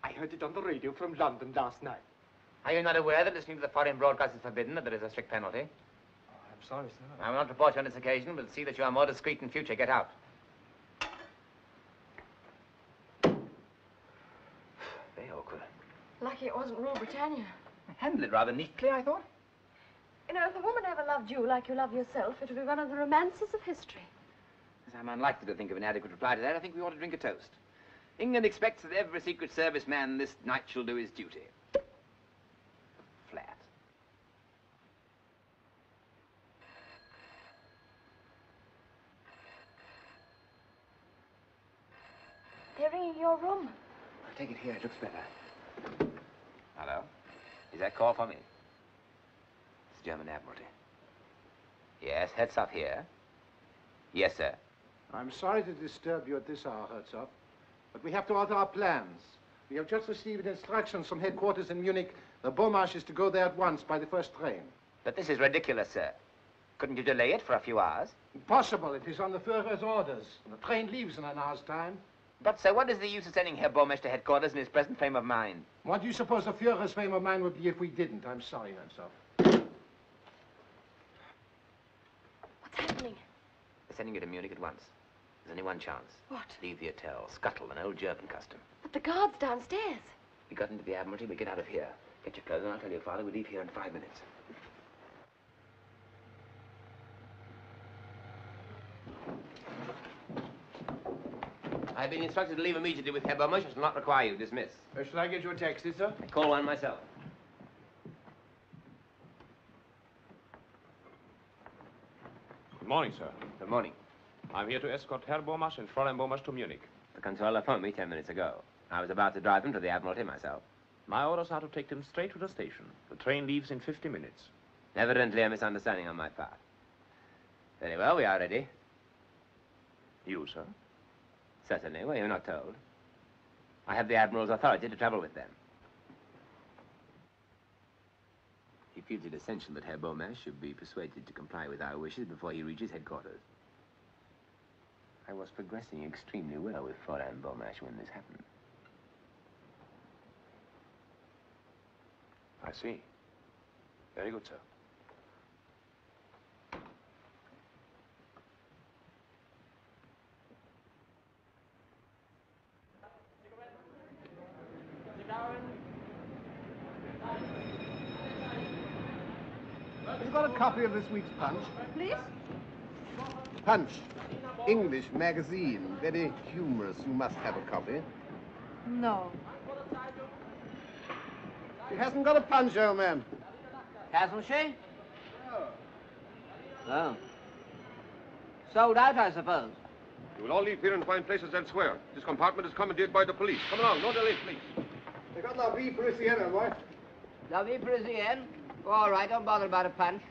I heard it on the radio from London last night. Are you not aware that listening to the foreign broadcast is forbidden, that there is a strict penalty? I'm sorry, sir. I will not report you on this occasion, but see that you are more discreet in future. Get out. Very awkward. Lucky it wasn't Rule Britannia. Handled it rather neatly, I thought. You know, if a woman ever loved you like you love yourself, it would be one of the romances of history. As I'm unlikely to think of an adequate reply to that, I think we ought to drink a toast. England expects that every Secret Service man this night shall do his duty. Flat. They're ringing your room. I'll take it here. It looks better. Hello? Is that call for me? It's German Admiralty. Yes, heads up here. Yes, sir. I'm sorry to disturb you at this hour, Herzog, but we have to alter our plans. We have just received instructions from headquarters in Munich. The Bômarsch is to go there at once by the first train. But this is ridiculous, sir. Couldn't you delay it for a few hours? Impossible. It is on the Führer's orders. The train leaves in an hour's time. But, sir, what is the use of sending Herr Bômarsch to headquarters in his present frame of mind? What do you suppose the Führer's frame of mind would be if we didn't? I'm sorry, Herzog. What's happening? They're sending you to Munich at once. There's only one chance. What? Leave the hotel. Scuttle, an old German custom. But the guard's downstairs. We got into the Admiralty, we get out of here. Get your clothes and I'll tell your father we leave here in 5 minutes. I've been instructed to leave immediately with Herr Bômarsch. I shall not require you. Dismiss. Shall I get you a taxi, sir? I call one myself. Good morning, sir. Good morning. I'm here to escort Herr Bômarsch and Fräulein Bômarsch to Munich. The controller phoned me 10 minutes ago. I was about to drive them to the Admiralty myself. My orders are to take them straight to the station. The train leaves in 50 minutes. Evidently a misunderstanding on my part. Very well, we are ready. You, sir? Certainly. Well, you're not told. I have the Admiral's authority to travel with them. He feels it essential that Herr Bômarsch should be persuaded to comply with our wishes before he reaches headquarters. I was progressing extremely well with Fräulein Bômarsch when this happened. I see. Very good, sir. Have you got a copy of this week's Punch? Please? Punch. English magazine. Very humorous. You must have a copy. No. She hasn't got a punch, old man. Hasn't she? Oh. Sold out, I suppose. You will all leave here and find places elsewhere. This compartment is commandeered by the police. Come along, no delay, please. They got La Vie Parisienne, boy. La Vie Parisienne? All right, don't bother about a punch.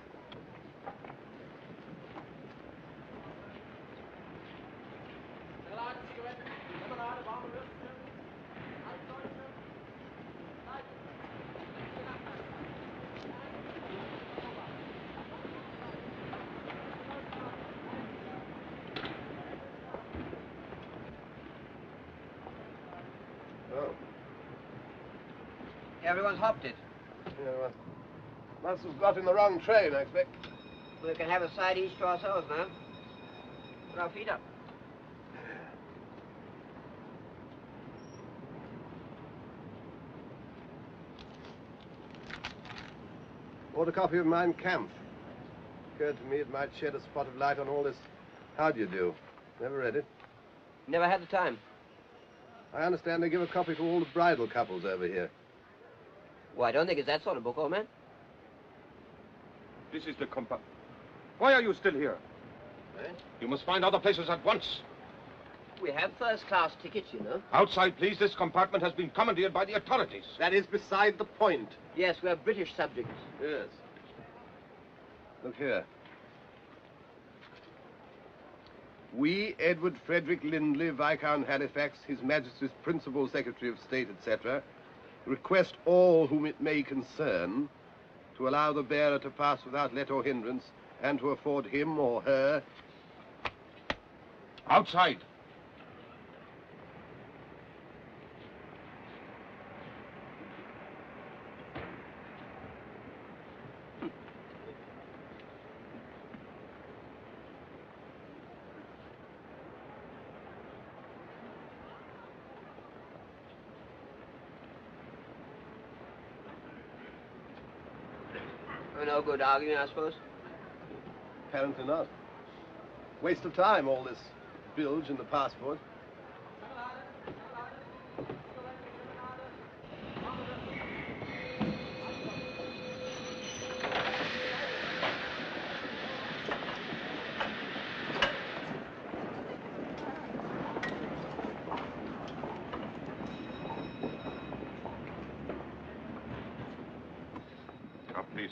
Everyone's hopped it. Yeah, well, must have got in the wrong train, I expect. We can have a side each to ourselves now. Put our feet up. Bought a copy of Mein Kampf. Occurred to me it might shed a spot of light on all this how do you do. Never read it. Never had the time. I understand they give a copy to all the bridal couples over here. Well, I don't think it's that sort of book, old man. This is the compartment. Why are you still here? Eh? You must find other places at once. We have first-class tickets, you know. Outside, please. This compartment has been commandeered by the authorities. That is beside the point. Yes, we're British subjects. Yes. Look here. We, Edward Frederick Lindley, Viscount Halifax, His Majesty's Principal Secretary of State, etc., request all whom it may concern to allow the bearer to pass without let or hindrance and to afford him or her... Outside. No good arguing, I suppose? Apparently not. Waste of time, all this bilge in the passport. Please.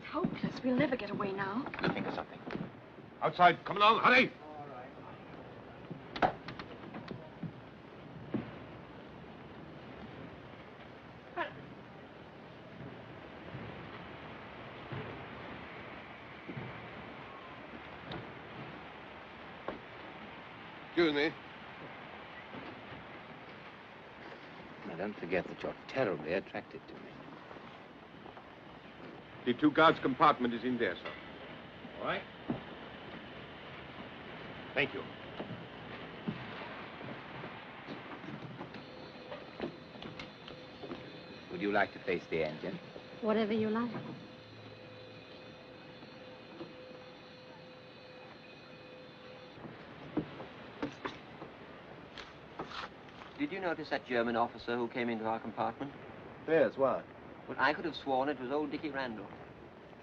It's hopeless. We'll never get away now. We'll think of something. Outside. Come along. Hurry. Excuse me. Now, don't forget that you're terribly attracted to me. The two guards' compartment is in there, sir. All right? Thank you. Would you like to face the engine? Whatever you like. Did you notice that German officer who came into our compartment? Yes, why? Well, I could have sworn it was old Dickie Randall.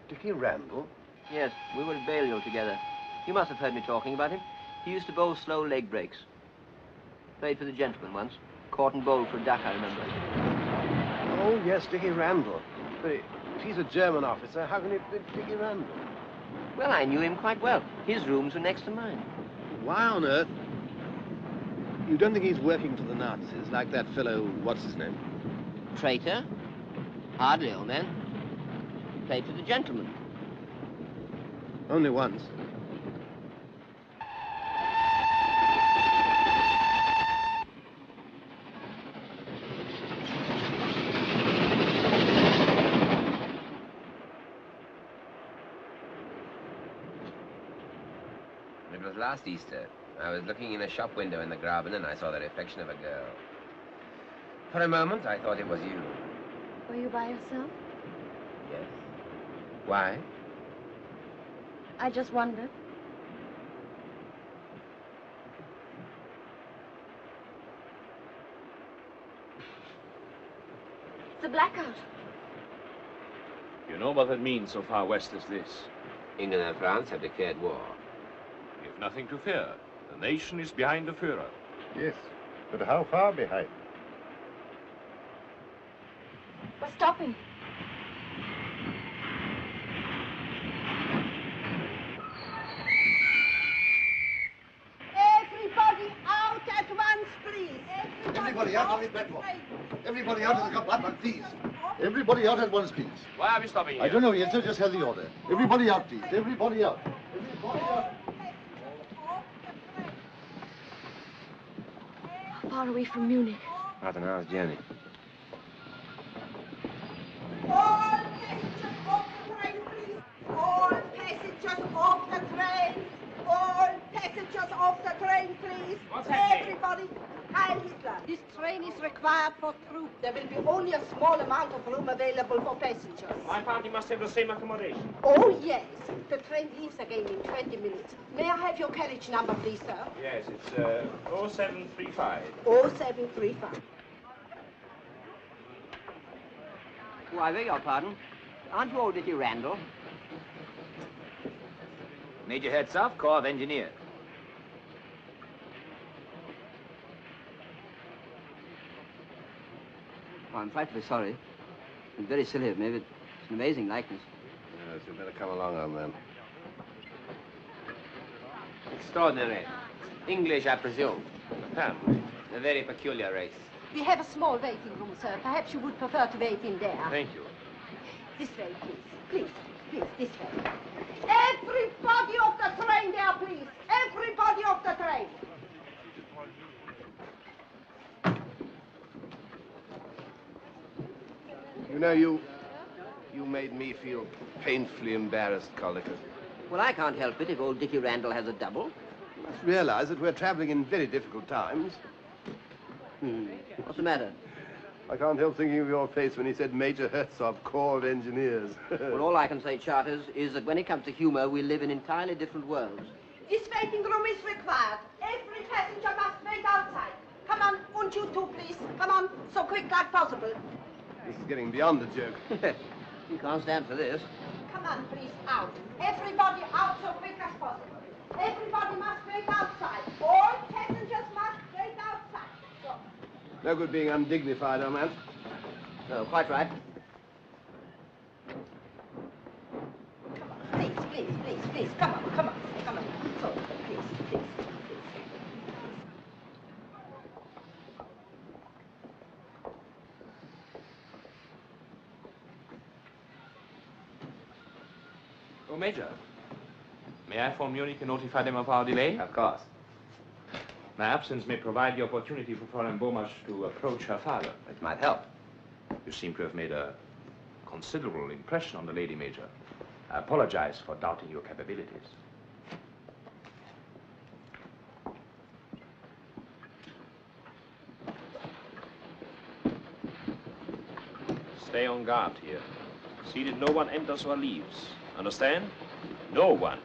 Dickie Randall? Yes, we were at Balliol together. You must have heard me talking about him. He used to bowl slow leg breaks. Played for the gentleman once. Caught and bowled for a duck, I remember. Oh, yes, Dickie Randall. But if he's a German officer, how can it be Dickie Randall? Well, I knew him quite well. His rooms were next to mine. Why on earth? You don't think he's working for the Nazis, like that fellow, what's his name? Traitor? Hardly, old man. Played for the gentleman. Only once. It was last Easter. I was looking in a shop window in the Graben and I saw the reflection of a girl. For a moment, I thought it was you. Were you by yourself? Yes. Why? I just wondered. It's a blackout. You know what that means so far west as this? England and France have declared war. We have nothing to fear. The nation is behind the Führer. Yes, but how far behind? We're stopping. Everybody out at once, please. Everybody out on the platform. Everybody out of the compartment, please. Everybody out at once, please. Why are we stopping here? I don't know yet, sir. Just have the order. Everybody out, please. Everybody out. Everybody out. How far away from Munich? About an hour's journey. All passengers off the train, please. All passengers off the train. All passengers off the train, please. What's happening? Everybody. Heil Hitler. This train is required for troops. There will be only a small amount of room available for passengers. My party must have the same accommodation. Oh, yes. The train leaves again in 20 minutes. May I have your carriage number, please, sir? Yes, it's 0735. 0735. Oh, I beg your pardon. Aren't you old Dickie Randall? Major Hertzog, Corps of Engineers. Oh, I'm frightfully sorry. It's very silly of me, but it's an amazing likeness. Yes, you better come along, old man. Extraordinary. English, I presume. Apparently. A very peculiar race. We have a small waiting room, sir. Perhaps you would prefer to wait in there. Thank you. This way, please. Please, please, this way. Everybody off the train there, please. Everybody off the train. You know, you made me feel painfully embarrassed, Collicutt. Well, I can't help it if old Dickie Randall has a double. You must realize that we're traveling in very difficult times. What's the matter? I can't help thinking of your face when he said Major Hertzog, Corps of Engineers. Well, all I can say, Charters, is that when it comes to humor, we live in entirely different worlds. This waiting room is required. Every passenger must wait outside. Come on, won't you two, please? Come on, so quick like possible. This is getting beyond the joke. You can't stand for this. Come on, please, out. Everybody out so quick as possible. Everybody must wait outside. All passengers must wait outside. So. No good being undignified, old man. No, quite right. Please, please, please, please. Come on, come on, come on. So, please, please. Oh, Major, may I phone Munich and notify them of our delay? Of course. My absence may provide the opportunity for Fräulein Bomas to approach her father. It might help. You seem to have made a considerable impression on the lady, Major. I apologize for doubting your capabilities. Stay on guard here. See that no one enters or leaves. Understand? No one.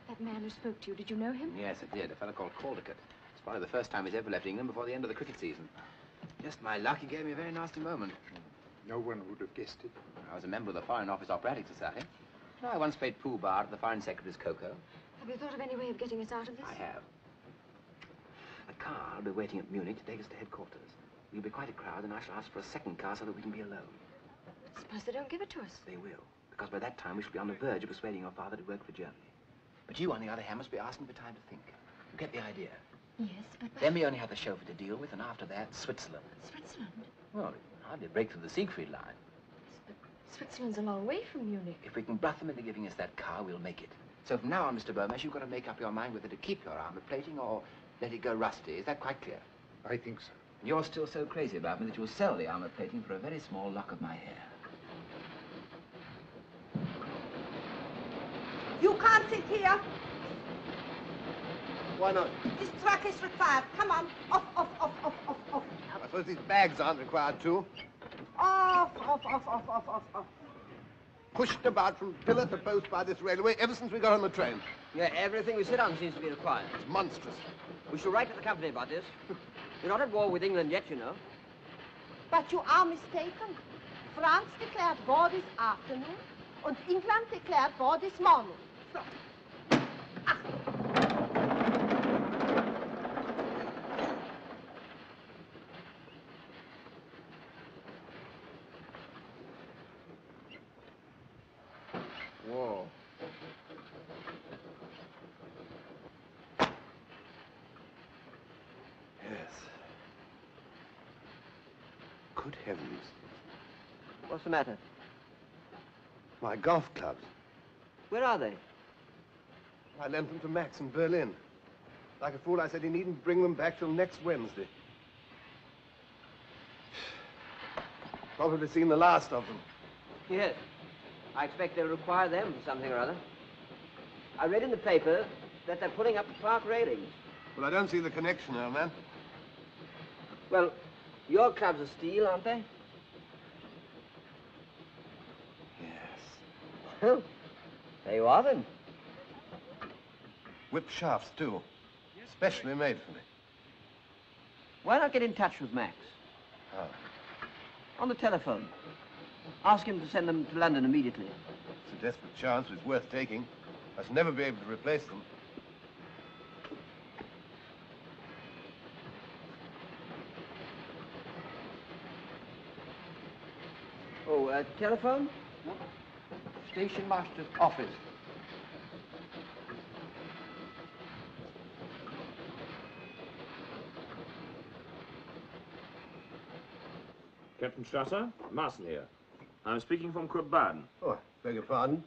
That man who spoke to you, did you know him? Yes, I did. A fellow called Caldercut. It's probably the first time he's ever left England before the end of the cricket season. Just my luck, he gave me a very nasty moment. No one would have guessed it. I was a member of the Foreign Office Operatic Society. No, I once played pool bar at the Foreign Secretary's cocoa. Have you thought of any way of getting us out of this? I have. A car will be waiting at Munich to take us to headquarters. We'll be quite a crowd, and I shall ask for a second car so that we can be alone. Suppose they don't give it to us. They will, because by that time we shall be on the verge of persuading your father to work for Germany. But you, on the other hand, must be asking for time to think. You get the idea? Yes, but... Then we only have the chauffeur to deal with, and after that, Switzerland. Switzerland? Well, we can hardly break through the Siegfried line. But Switzerland's a long way from Munich. If we can bluff them into giving us that car, we'll make it. So from now on, Mr. Bomas, you've got to make up your mind whether to keep your armor plating or let it go rusty. Is that quite clear? I think so. And you're still so crazy about me that you'll sell the armor plating for a very small lock of my hair. You can't sit here. Why not? This truck is required. Come on. Off, off, off, off, off, off. I suppose these bags aren't required too. Off, off, off, off, off, off, off. Pushed about from pillar to post by this railway ever since we got on the train. Yeah, everything we sit on seems to be required. It's monstrous. We shall write to the company about this. We're not at war with England yet, you know. But you are mistaken. France declared war this afternoon, and England declared war this morning. So. Whoa. Yes. Good heavens. What's the matter? My golf clubs. Where are they? I lent them to Max in Berlin. Like a fool, I said he needn't bring them back till next Wednesday. Probably seen the last of them. Yes. I expect they'll require them for something or other. I read in the paper that they're putting up the park railings. Well, I don't see the connection, old man. Well, your clubs are steel, aren't they? Yes. Well, there you are then. Whip shafts, too. Specially made for me. Why not get in touch with Max? How? On the telephone. Ask him to send them to London immediately. It's a desperate chance, but it's worth taking. I shall never be able to replace them. Oh, telephone? Station master's office. Captain Strasser, Marson here. I'm speaking from Kurt Baden. Oh, beg your pardon?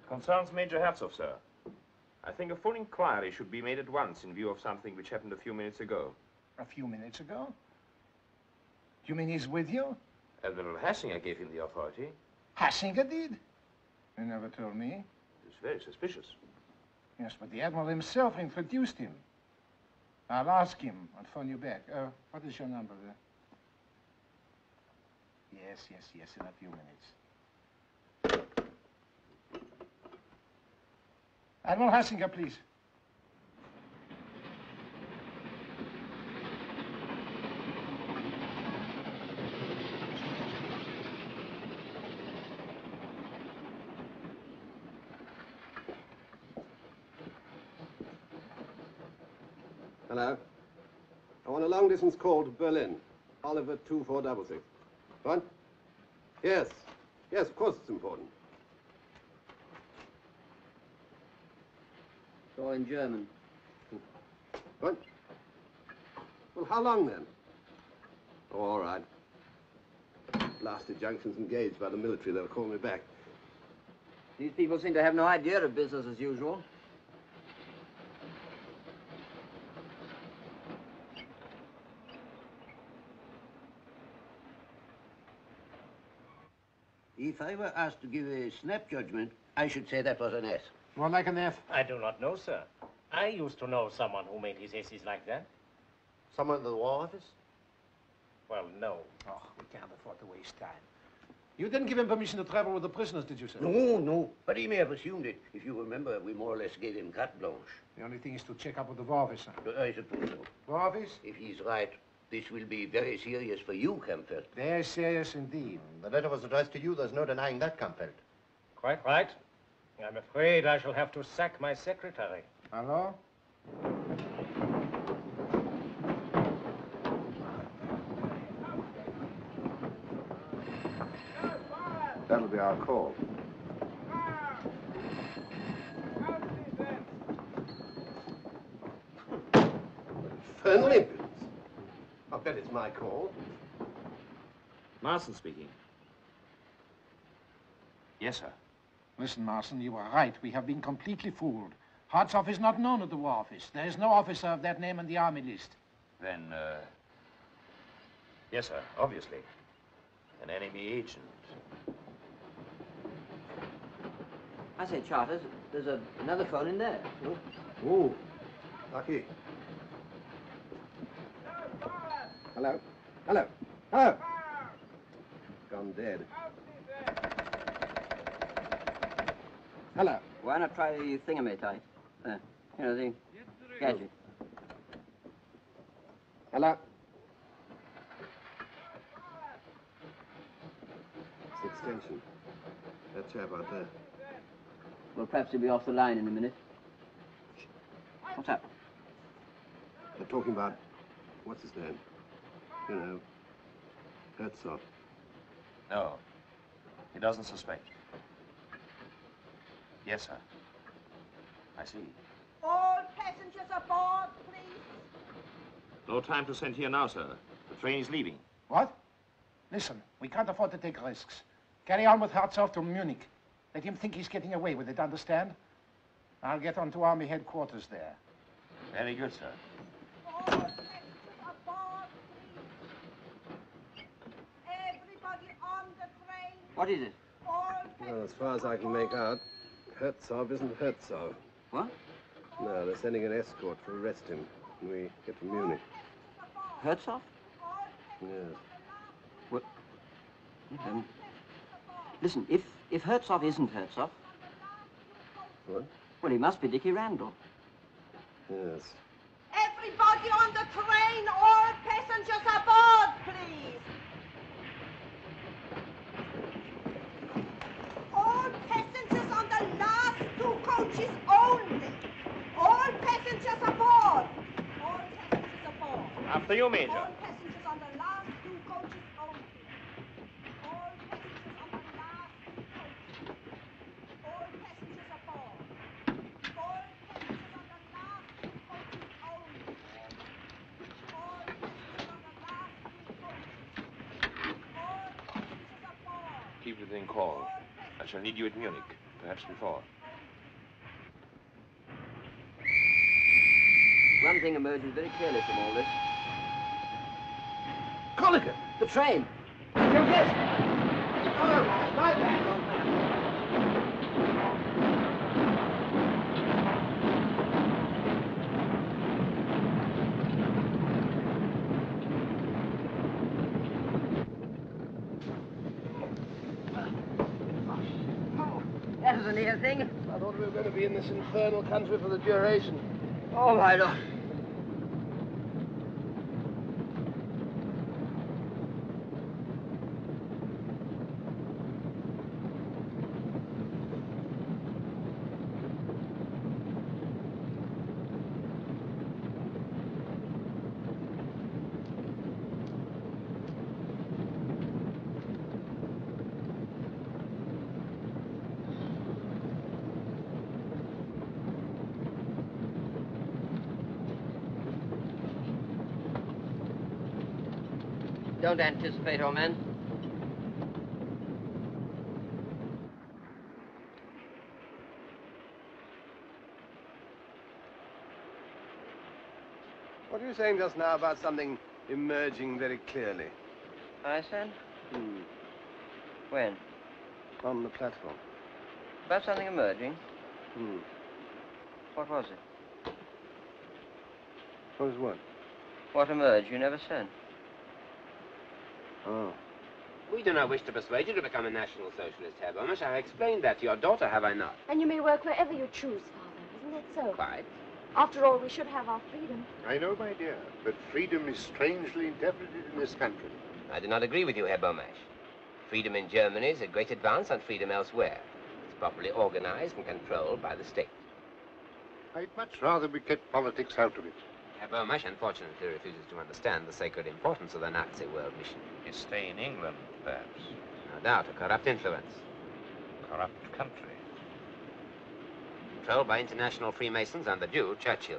Concerns Major Herzog, sir. I think a full inquiry should be made at once in view of something which happened a few minutes ago. A few minutes ago? You mean he's with you? Admiral Hassinger gave him the authority. Hassinger did? You never told me. It's very suspicious. Yes, but the Admiral himself introduced him. I'll ask him. I'll phone you back. What is your number there? Yes, in a few minutes. Admiral Hassinger, please. Hello. I want a long-distance call to Berlin. Oliver 2466. What? Yes. Yes, of course it's important. It's all in German. What? Well, how long then? Oh, all right. Blasted junction's engaged by the military. They'll call me back. These people seem to have no idea of business as usual. If I were asked to give a snap judgment, I should say that was an S. More like an F. I do not know, sir. I used to know someone who made his essays like that. Someone at the War Office? Well, no. Oh, we can't afford to waste time. You didn't give him permission to travel with the prisoners, did you, sir? No. But he may have assumed it. If you remember, we more or less gave him carte blanche. The only thing is to check up with the War Office, sir. I suppose so. War Office? If he's right, this will be very serious for you, Campbell. Very serious indeed. The letter was addressed to you. There's no denying that, Campbell. Quite right. I'm afraid I shall have to sack my secretary. Hello? That'll be our call. Infernal impudence. I'll bet it's my call. Marson speaking. Yes, sir. Listen, Marson, you were right. We have been completely fooled. Hartzoff is not known at the War Office. There is no officer of that name on the army list. Then, yes, sir, obviously. An enemy agent. I say, Charters, there's another phone in there. Oh, lucky. Hello? Hello? Hello? Gone dead. Hello? Why not try the thingamay-tight? You know, the gadget. Hello? It's the extension. That chap out there. Well, perhaps he'll be off the line in a minute. What's up? They're talking about, what's his name? You know, Herzog. No, he doesn't suspect. Yes, sir. I see. All passengers aboard, please. No time to send here now, sir. The train is leaving. What? Listen, we can't afford to take risks. Carry on with Herzog to Munich. Let him think he's getting away with it, understand? I'll get on to Army headquarters there. Very good, sir. Everybody on the train. What is it? Well, as far as I can make out, Herzog isn't Herzog. What? No, they're sending an escort to arrest him when we get to Munich. Herzog? Yes. What? Listen, if Herzog isn't Herzog... What? Well, he must be Dickie Randall. Yes. Everybody on the train, all passengers aboard, please. All passengers on the last 2 coaches only. All passengers aboard. All passengers aboard. After you, Major. All passengers on the last 2 coaches only. All passengers on the last 2 coaches. All passengers aboard. All passengers on the last 2 coaches only. All passengers on the last 2 coaches. All passengers aboard. Keep within call. I shall need you at Munich, perhaps before. One thing emerges very clearly from all this. Colligan! The train! That was a near thing. I thought we were going to be in this infernal country for the duration. Oh, my Lord. Don't anticipate, old man. What were you saying just now about something emerging very clearly? I said? When? On the platform. About something emerging? What was it? What was what? What emerged, you never said. Oh. We do not wish to persuade you to become a National Socialist, Herr Bomas. I have explained that to your daughter, have I not? And you may work wherever you choose, Father. Isn't that so? Quite. After all, we should have our freedom. I know, my dear, but freedom is strangely interpreted in this country. I do not agree with you, Herr Bomas. Freedom in Germany is a great advance on freedom elsewhere. It's properly organized and controlled by the state. I'd much rather we kept politics out of it. Herr Bomas unfortunately refuses to understand the sacred importance of the Nazi world mission. You stay in England, perhaps. No doubt, a corrupt influence. Corrupt country. Controlled by international Freemasons and the Jew, Churchill.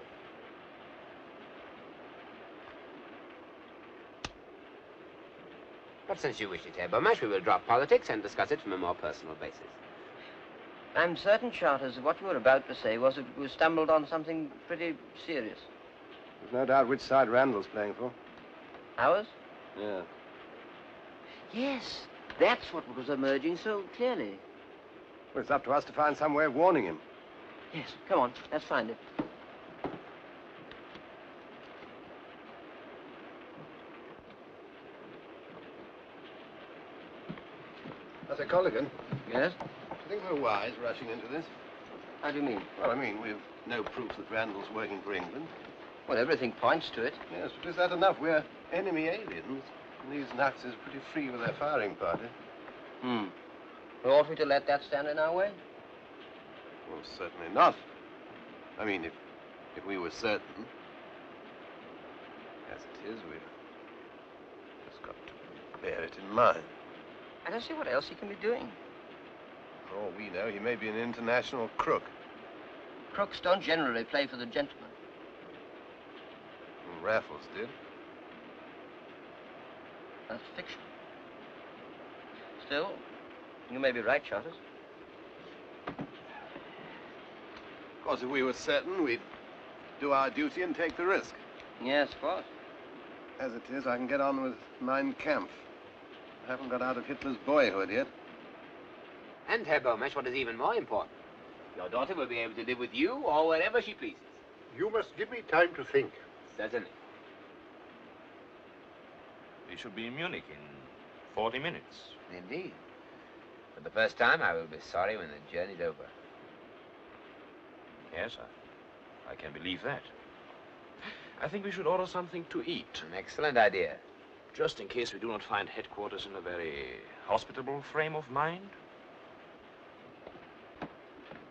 But since you wish it, Herr Bomas, we will drop politics and discuss it from a more personal basis. I'm certain, Charters, that what you were about to say was that we stumbled on something pretty serious. There's no doubt which side Randall's playing for. Ours? Yeah. Yes, that's what was emerging so clearly. Well, it's up to us to find some way of warning him. Yes, come on, let's find it. I say, Colligan. Yes? Do you think we're wise rushing into this? How do you mean? Well, I mean, we've no proof that Randall's working for England. Well, everything points to it. Yes, but is that enough? We're enemy aliens. And these Nazis are pretty free with their firing party. Well, ought we to let that stand in our way? Well, certainly not. I mean, if we were certain. As it is, we've just got to bear it in mind. I don't see what else he can be doing. For all we know, he may be an international crook. Crooks don't generally play for the gentleman. Well, Raffles did. That's fiction. Still, You may be right, Charters. Of course, if we were certain, we'd do our duty and take the risk. Yes, of course. As it is, I can get on with Mein Kampf. I haven't got out of Hitler's boyhood yet. And, Herr Bomash, what is even more important, your daughter will be able to live with you or wherever she pleases. You must give me time to think. Certainly. We should be in Munich in 40 minutes. Indeed. For the first time, I will be sorry when the journey's over. Yes, I can believe that. I think we should order something to eat. An excellent idea. Just in case we do not find headquarters in a very hospitable frame of mind.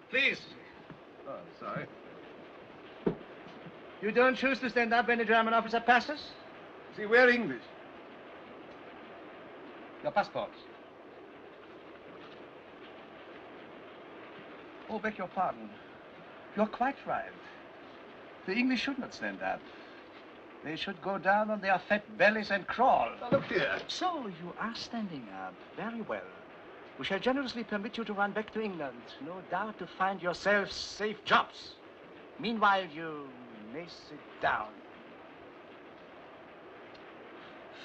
Please. Oh, sorry. You don't choose to stand up when a German officer passes? See, we're English. Your passports. Oh, beg your pardon. You're quite right. The English should not stand up. They should go down on their fat bellies and crawl. Now, look here. So you are standing up. Very well. We shall generously permit you to run back to England. No doubt to find yourselves safe jobs. Meanwhile, you may sit down.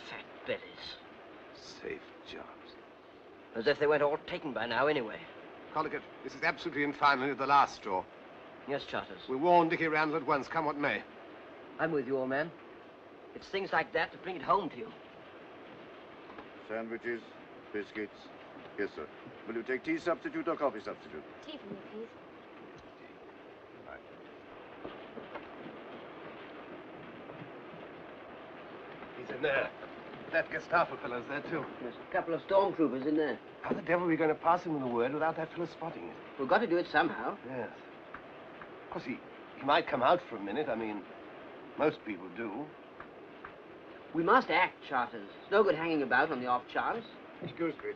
Fat bellies. Safe jobs. As if they weren't all taken by now anyway. Collicut, this is absolutely and finally the last straw. Yes, Charters. We warn Dickie Randall at once, come what may. I'm with you, old man. It's things like that that bring it home to you. Sandwiches, biscuits. Yes, sir. Will you take tea substitute or coffee substitute? Tea for me, please. He's in there. That Gestapo fellow's there, too. There's a couple of stormtroopers in there. How the devil are we going to pass him with a word without that fellow spotting it? We've got to do it somehow. Yes. Of course, he might come out for a minute. I mean, most people do. We must act, Charters. It's no good hanging about on the off chance. Excuse me.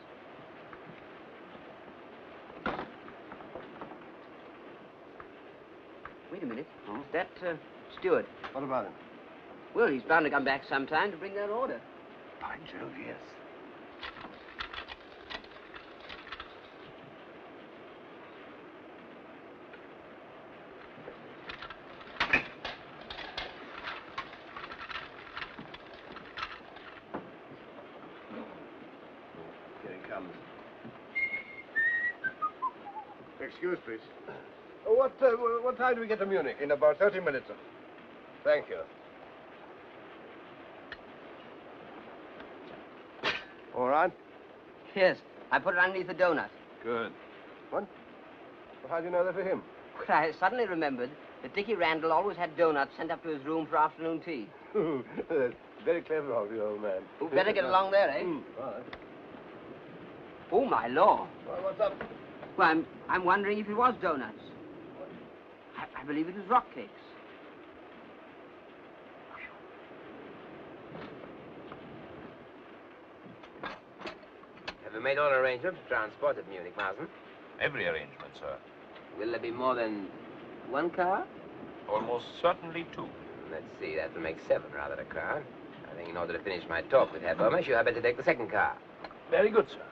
Wait a minute. That steward. What about him? Well, he's bound to come back sometime to bring that order. By Jove, yes. Here he comes. Excuse, please. What time do we get to Munich? In about 30 minutes, sir. Thank you. All right? Yes, I put it underneath the donut. Good. What? Well, how do you know that for him? Well, I suddenly remembered that Dickie Randall always had donuts sent up to his room for afternoon tea. That's very clever of you, old man. We'd better get along there, eh? All right. Oh, my law. Well, what's up? Well, I'm wondering if it was donuts. I believe it was rock cakes. Have you made all arrangements to transport at Munich, Marsden? Every arrangement, sir. Will there be more than one car? Almost certainly two. Let's see, that will make 7 rather a crowd. I think in order to finish my talk with Herr Bomash, you had better take the second car. Very good, sir.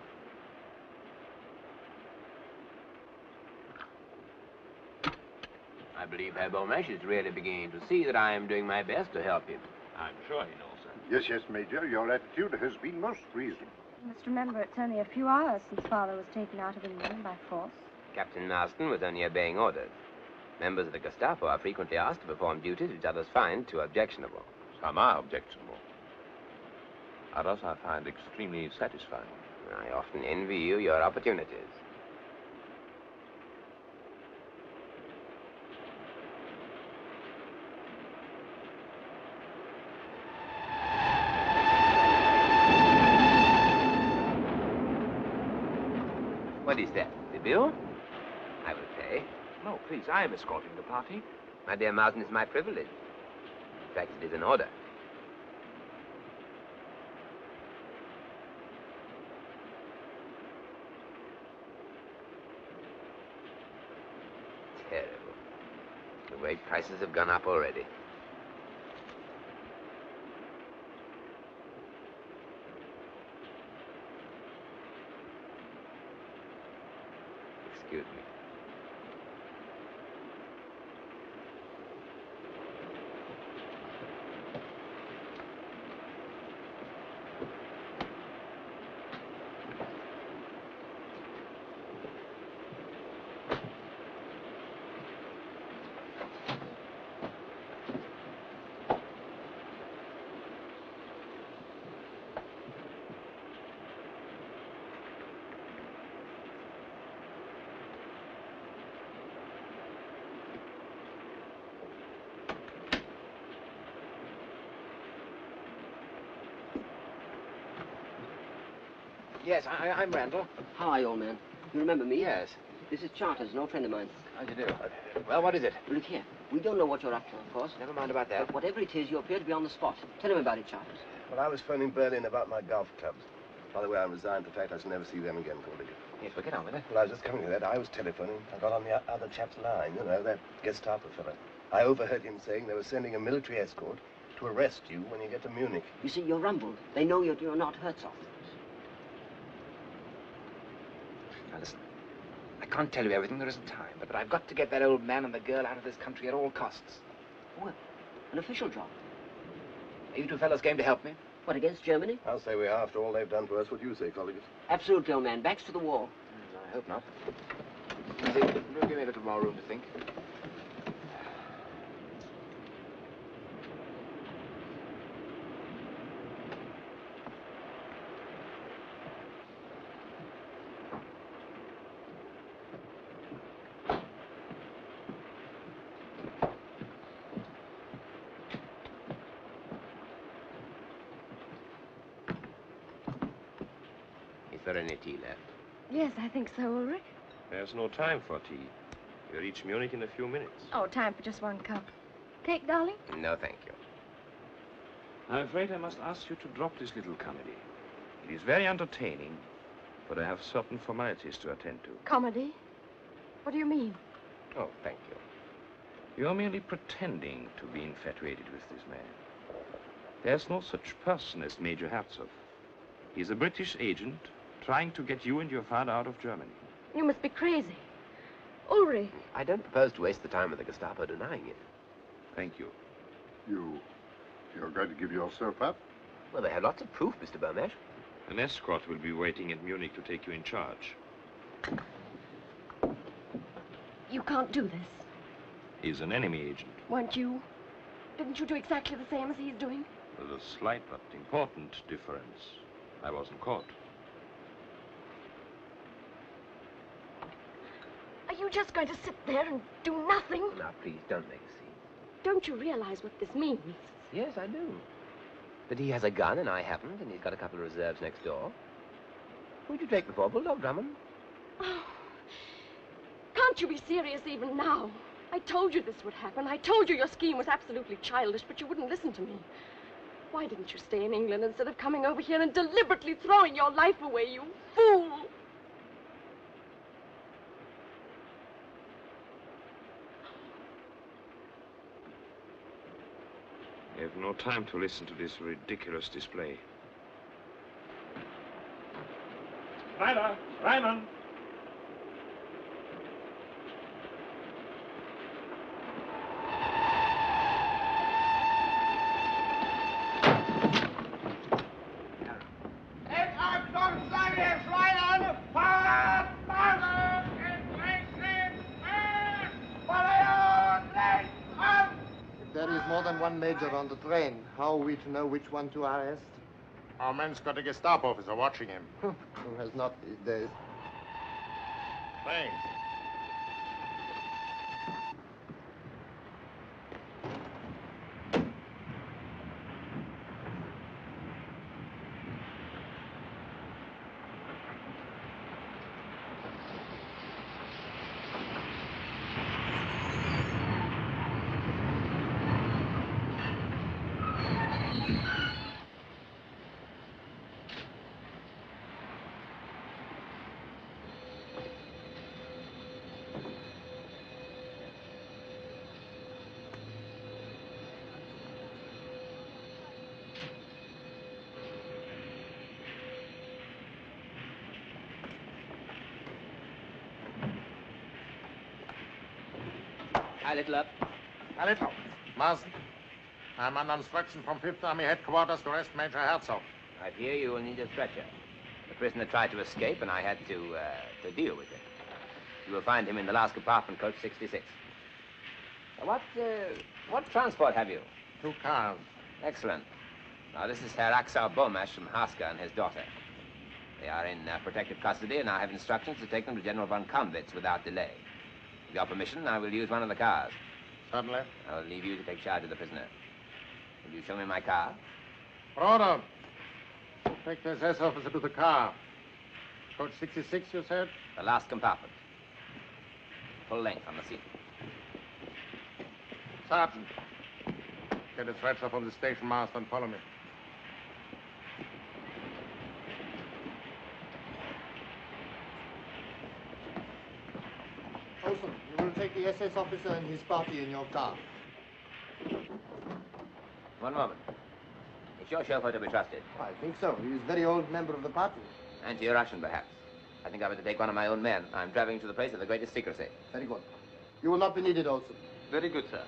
I believe Herr Bomash is really beginning to see that I am doing my best to help him. I'm sure he knows, sir. Yes, yes, Major. Your attitude has been most reasonable. You must remember it's only a few hours since Father was taken out of England by force. Captain Marston was only obeying orders. Members of the Gestapo are frequently asked to perform duties which others find too objectionable. Some are objectionable. Others I find extremely satisfying. I often envy you your opportunities. What is that? The bill? I will pay. No, please, I am escorting the party. My dear Marsden, it's my privilege. In fact, it is an order. Terrible. The way prices have gone up already. Yes, I'm Randall. How are you, old man? You remember me? Yes. This is Charters, an old friend of mine. How do you do? Well, what is it? Look here. We don't know what you're up to, of course. Never mind about that. But whatever it is, you appear to be on the spot. Tell him about it, Charters. Well, I was phoning Berlin about my golf clubs. By the way, I'm resigned to the fact I shall never see them again, Cordy. Yes, well, get on with it. Well, I was just coming to that. I was telephoning. I got on the other chap's line, you know, that Gestapo fellow. I overheard him saying they were sending a military escort to arrest you when you get to Munich. You see, you're rumbled. They know you're not Herzog. Now, listen. I can't tell you everything. There isn't time. But I've got to get that old man and the girl out of this country at all costs. Oh, an official job. Are you two fellows game to help me? What, against Germany? I'll say we are, after all they've done to us. What do you say, colleagues? Absolutely, old man. Backs to the wall. I hope not. See, you'll give me a little more room to think. Is there any tea left? Yes, I think so, Ulrich. There's no time for tea. We reach Munich in a few minutes. Oh, time for just one cup. Cake, darling? No, thank you. I'm afraid I must ask you to drop this little comedy. It is very entertaining, but I have certain formalities to attend to. Comedy? What do you mean? Oh, thank you. You're merely pretending to be infatuated with this man. There's no such person as Major Herzog. He's a British agent trying to get you and your father out of Germany. You must be crazy. Ulrich. I don't propose to waste the time of the Gestapo denying it. Thank you. You're going to give yourself up? Well, they have lots of proof, Mr. Bomash. An escort will be waiting at Munich to take you in charge. You can't do this. He's an enemy agent. Weren't you? Didn't you do exactly the same as he's doing? With a slight but important difference. I wasn't caught. Are you just going to sit there and do nothing? Now, please, don't make a scene. Don't you realize what this means? Yes, I do. That he has a gun and I haven't, and he's got a couple of reserves next door. Who'd you take before, Bulldog Drummond? Oh, can't you be serious even now? I told you this would happen. I told you your scheme was absolutely childish, but you wouldn't listen to me. Why didn't you stay in England instead of coming over here and deliberately throwing your life away, you fool? I have no time to listen to this ridiculous display. Ryder! Ryman! There is more than one major on the train. How are we to know which one to arrest? Our man's got a Gestapo officer watching him. Who has not these days? Thanks. Hi, little up. A little. Marsden. I'm under instruction from 5th Army headquarters to arrest Major Herzog. I fear you will need a stretcher. The prisoner tried to escape, and I had to deal with it. You will find him in the last compartment, coach 66. What transport have you? 2 cars. Excellent. Now, this is Herr Άξελ Μπόμας from Haska and his daughter. They are in protective custody, and I have instructions to take them to General von Kampwitz without delay. With your permission, I will use one of the cars. Certainly. I will leave you to take charge of the prisoner. Will you show me my car? Order. Take the SS officer to the car. Coach 66, you said? The last compartment. Full length on the seat. Sergeant, get a stretcher from the station master and follow me. Olson, you will take the SS officer and his party in your car. One moment. Is your chauffeur to be trusted? I think so. He is a very old member of the party. Anti-Russian, perhaps. I think I better take one of my own men. I'm traveling to the place of the greatest secrecy. Very good. You will not be needed, Olson. Very good, sir.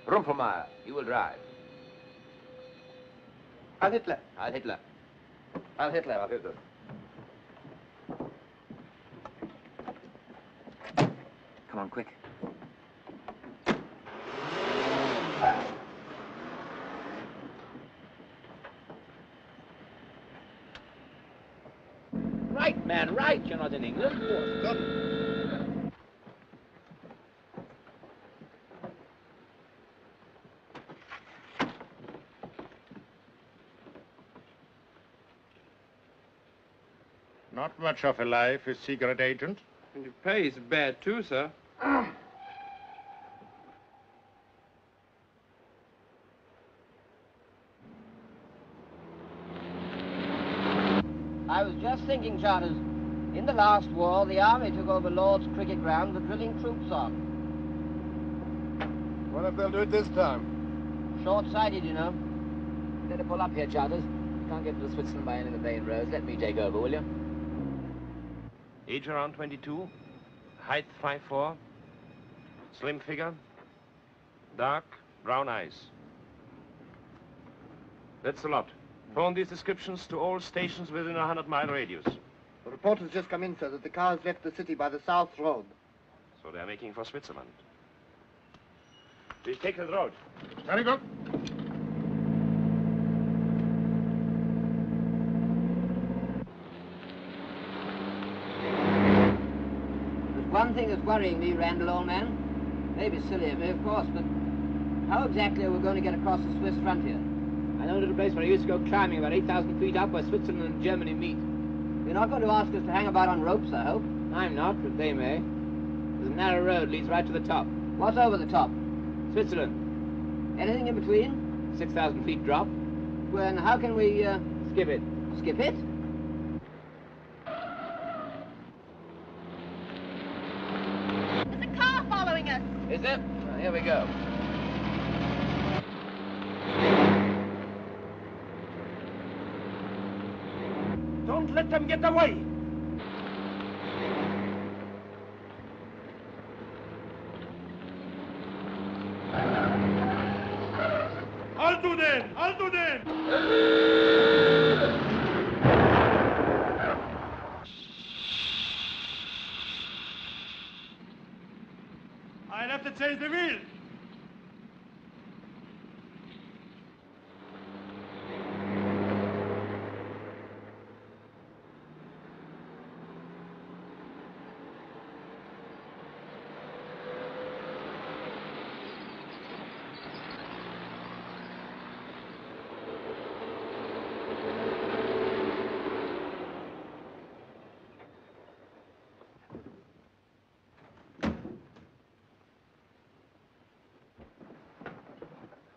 Rumpelmeyer, you will drive. Heil Hitler. Heil Hitler. Heil Hitler. Heil Hitler. Come on, quick. Right, man, right. You're not in England. Good. Not much of a life, a secret agent. And your pay is bad too, sir. I was just thinking, Charters, in the last war, the army took over Lord's cricket ground for drilling troops on. What if they'll do it this time? Short-sighted, you know. Better pull up here, Charters. You can't get to Switzerland by any of the main roads. Let me take over, will you? Age around 22, height 5'4", slim figure, dark brown eyes. That's a lot. Phone these descriptions to all stations within a 100-mile radius. The report has just come in, sir, that the car has left the city by the South Road. So they're making for Switzerland. Please take the road. Very good. One thing that's worrying me, Randall, old man. Maybe silly of me, of course, but how exactly are we going to get across the Swiss frontier? I know a little place where I used to go climbing about 8,000 feet up where Switzerland and Germany meet. You're not going to ask us to hang about on ropes, I hope? I'm not, but they may. There's a narrow road leads right to the top. What's over the top? Switzerland. Anything in between? 6,000 feet drop. Well, and how can we, Skip it. Skip it? There's a car following us. Is there? Well, here we go. Don't let them get away! I'll do that! I'll do that! I'll have to change the wheel.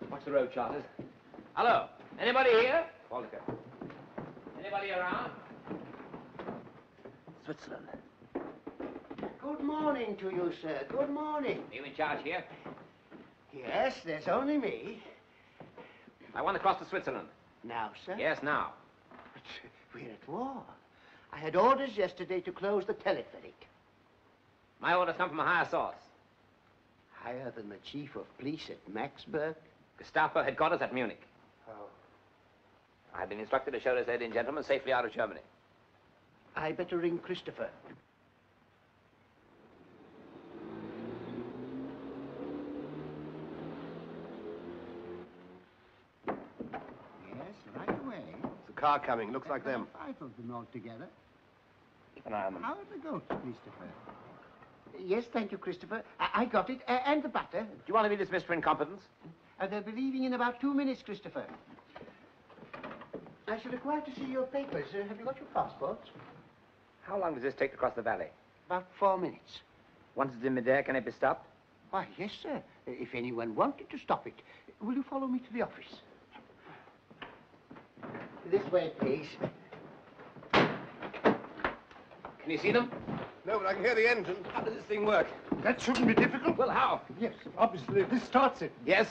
Watch the road, Charters. Hello. Anybody here? Walter. Anybody around? Switzerland. Good morning to you, sir. Good morning. Are you in charge here? Yes, there's only me. I want to cross to Switzerland. Now, sir? Yes, now. But we're at war. I had orders yesterday to close the telepheric. My orders come from a higher source. Higher than the chief of police at Maxburg? Gestapo headquarters at Munich. Oh. I've been instructed to show this lady and gentleman safely out of Germany. I better ring Christopher. Yes, right away. It's a car coming. Looks like them. 5 of them altogether. Keep an eye on them. How are the goats, Christopher? Yes, thank you, Christopher. I got it. And the butter. Do you want to be dismissed for incompetence? They'll be leaving in about 2 minutes, Christopher. I shall require to see your papers. Have you got your passports? How long does this take to cross the valley? About 4 minutes. Once it's in midair, can it be stopped? Why, yes, sir. If anyone wanted to stop it. Will you follow me to the office? This way, please. Can you see them? No, but I can hear the engine. How does this thing work? That shouldn't be difficult. Well, how? Yes, obviously, this starts it. Yes?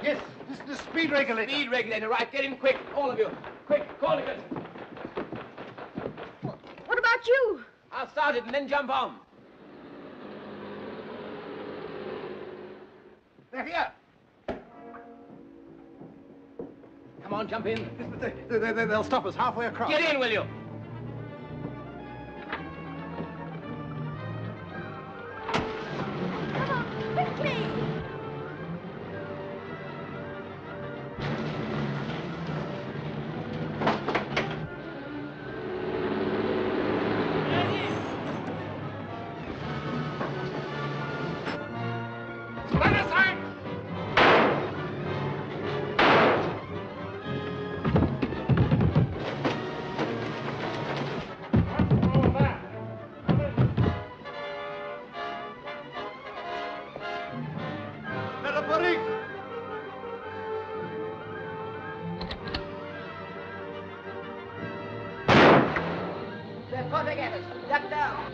Yes, this is the speed regulator. Speed regulator, right. Get him quick, all of you. Quick, call it. What about you? I'll start it and then jump on. They're here. Come on, jump in. They'll stop us halfway across. Get in, will you? Come on, quickly! They're coming at us. Duck down.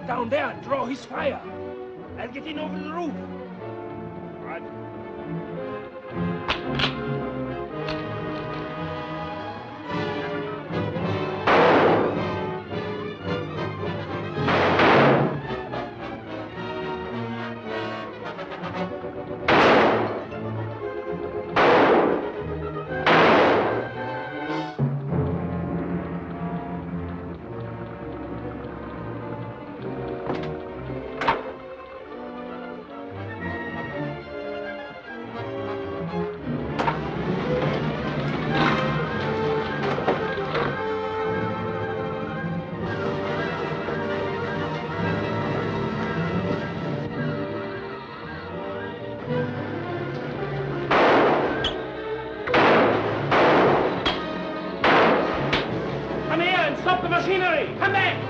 Down there and draw his fire. I'll get in over the roof. Right. Come here and stop the machinery! Come back!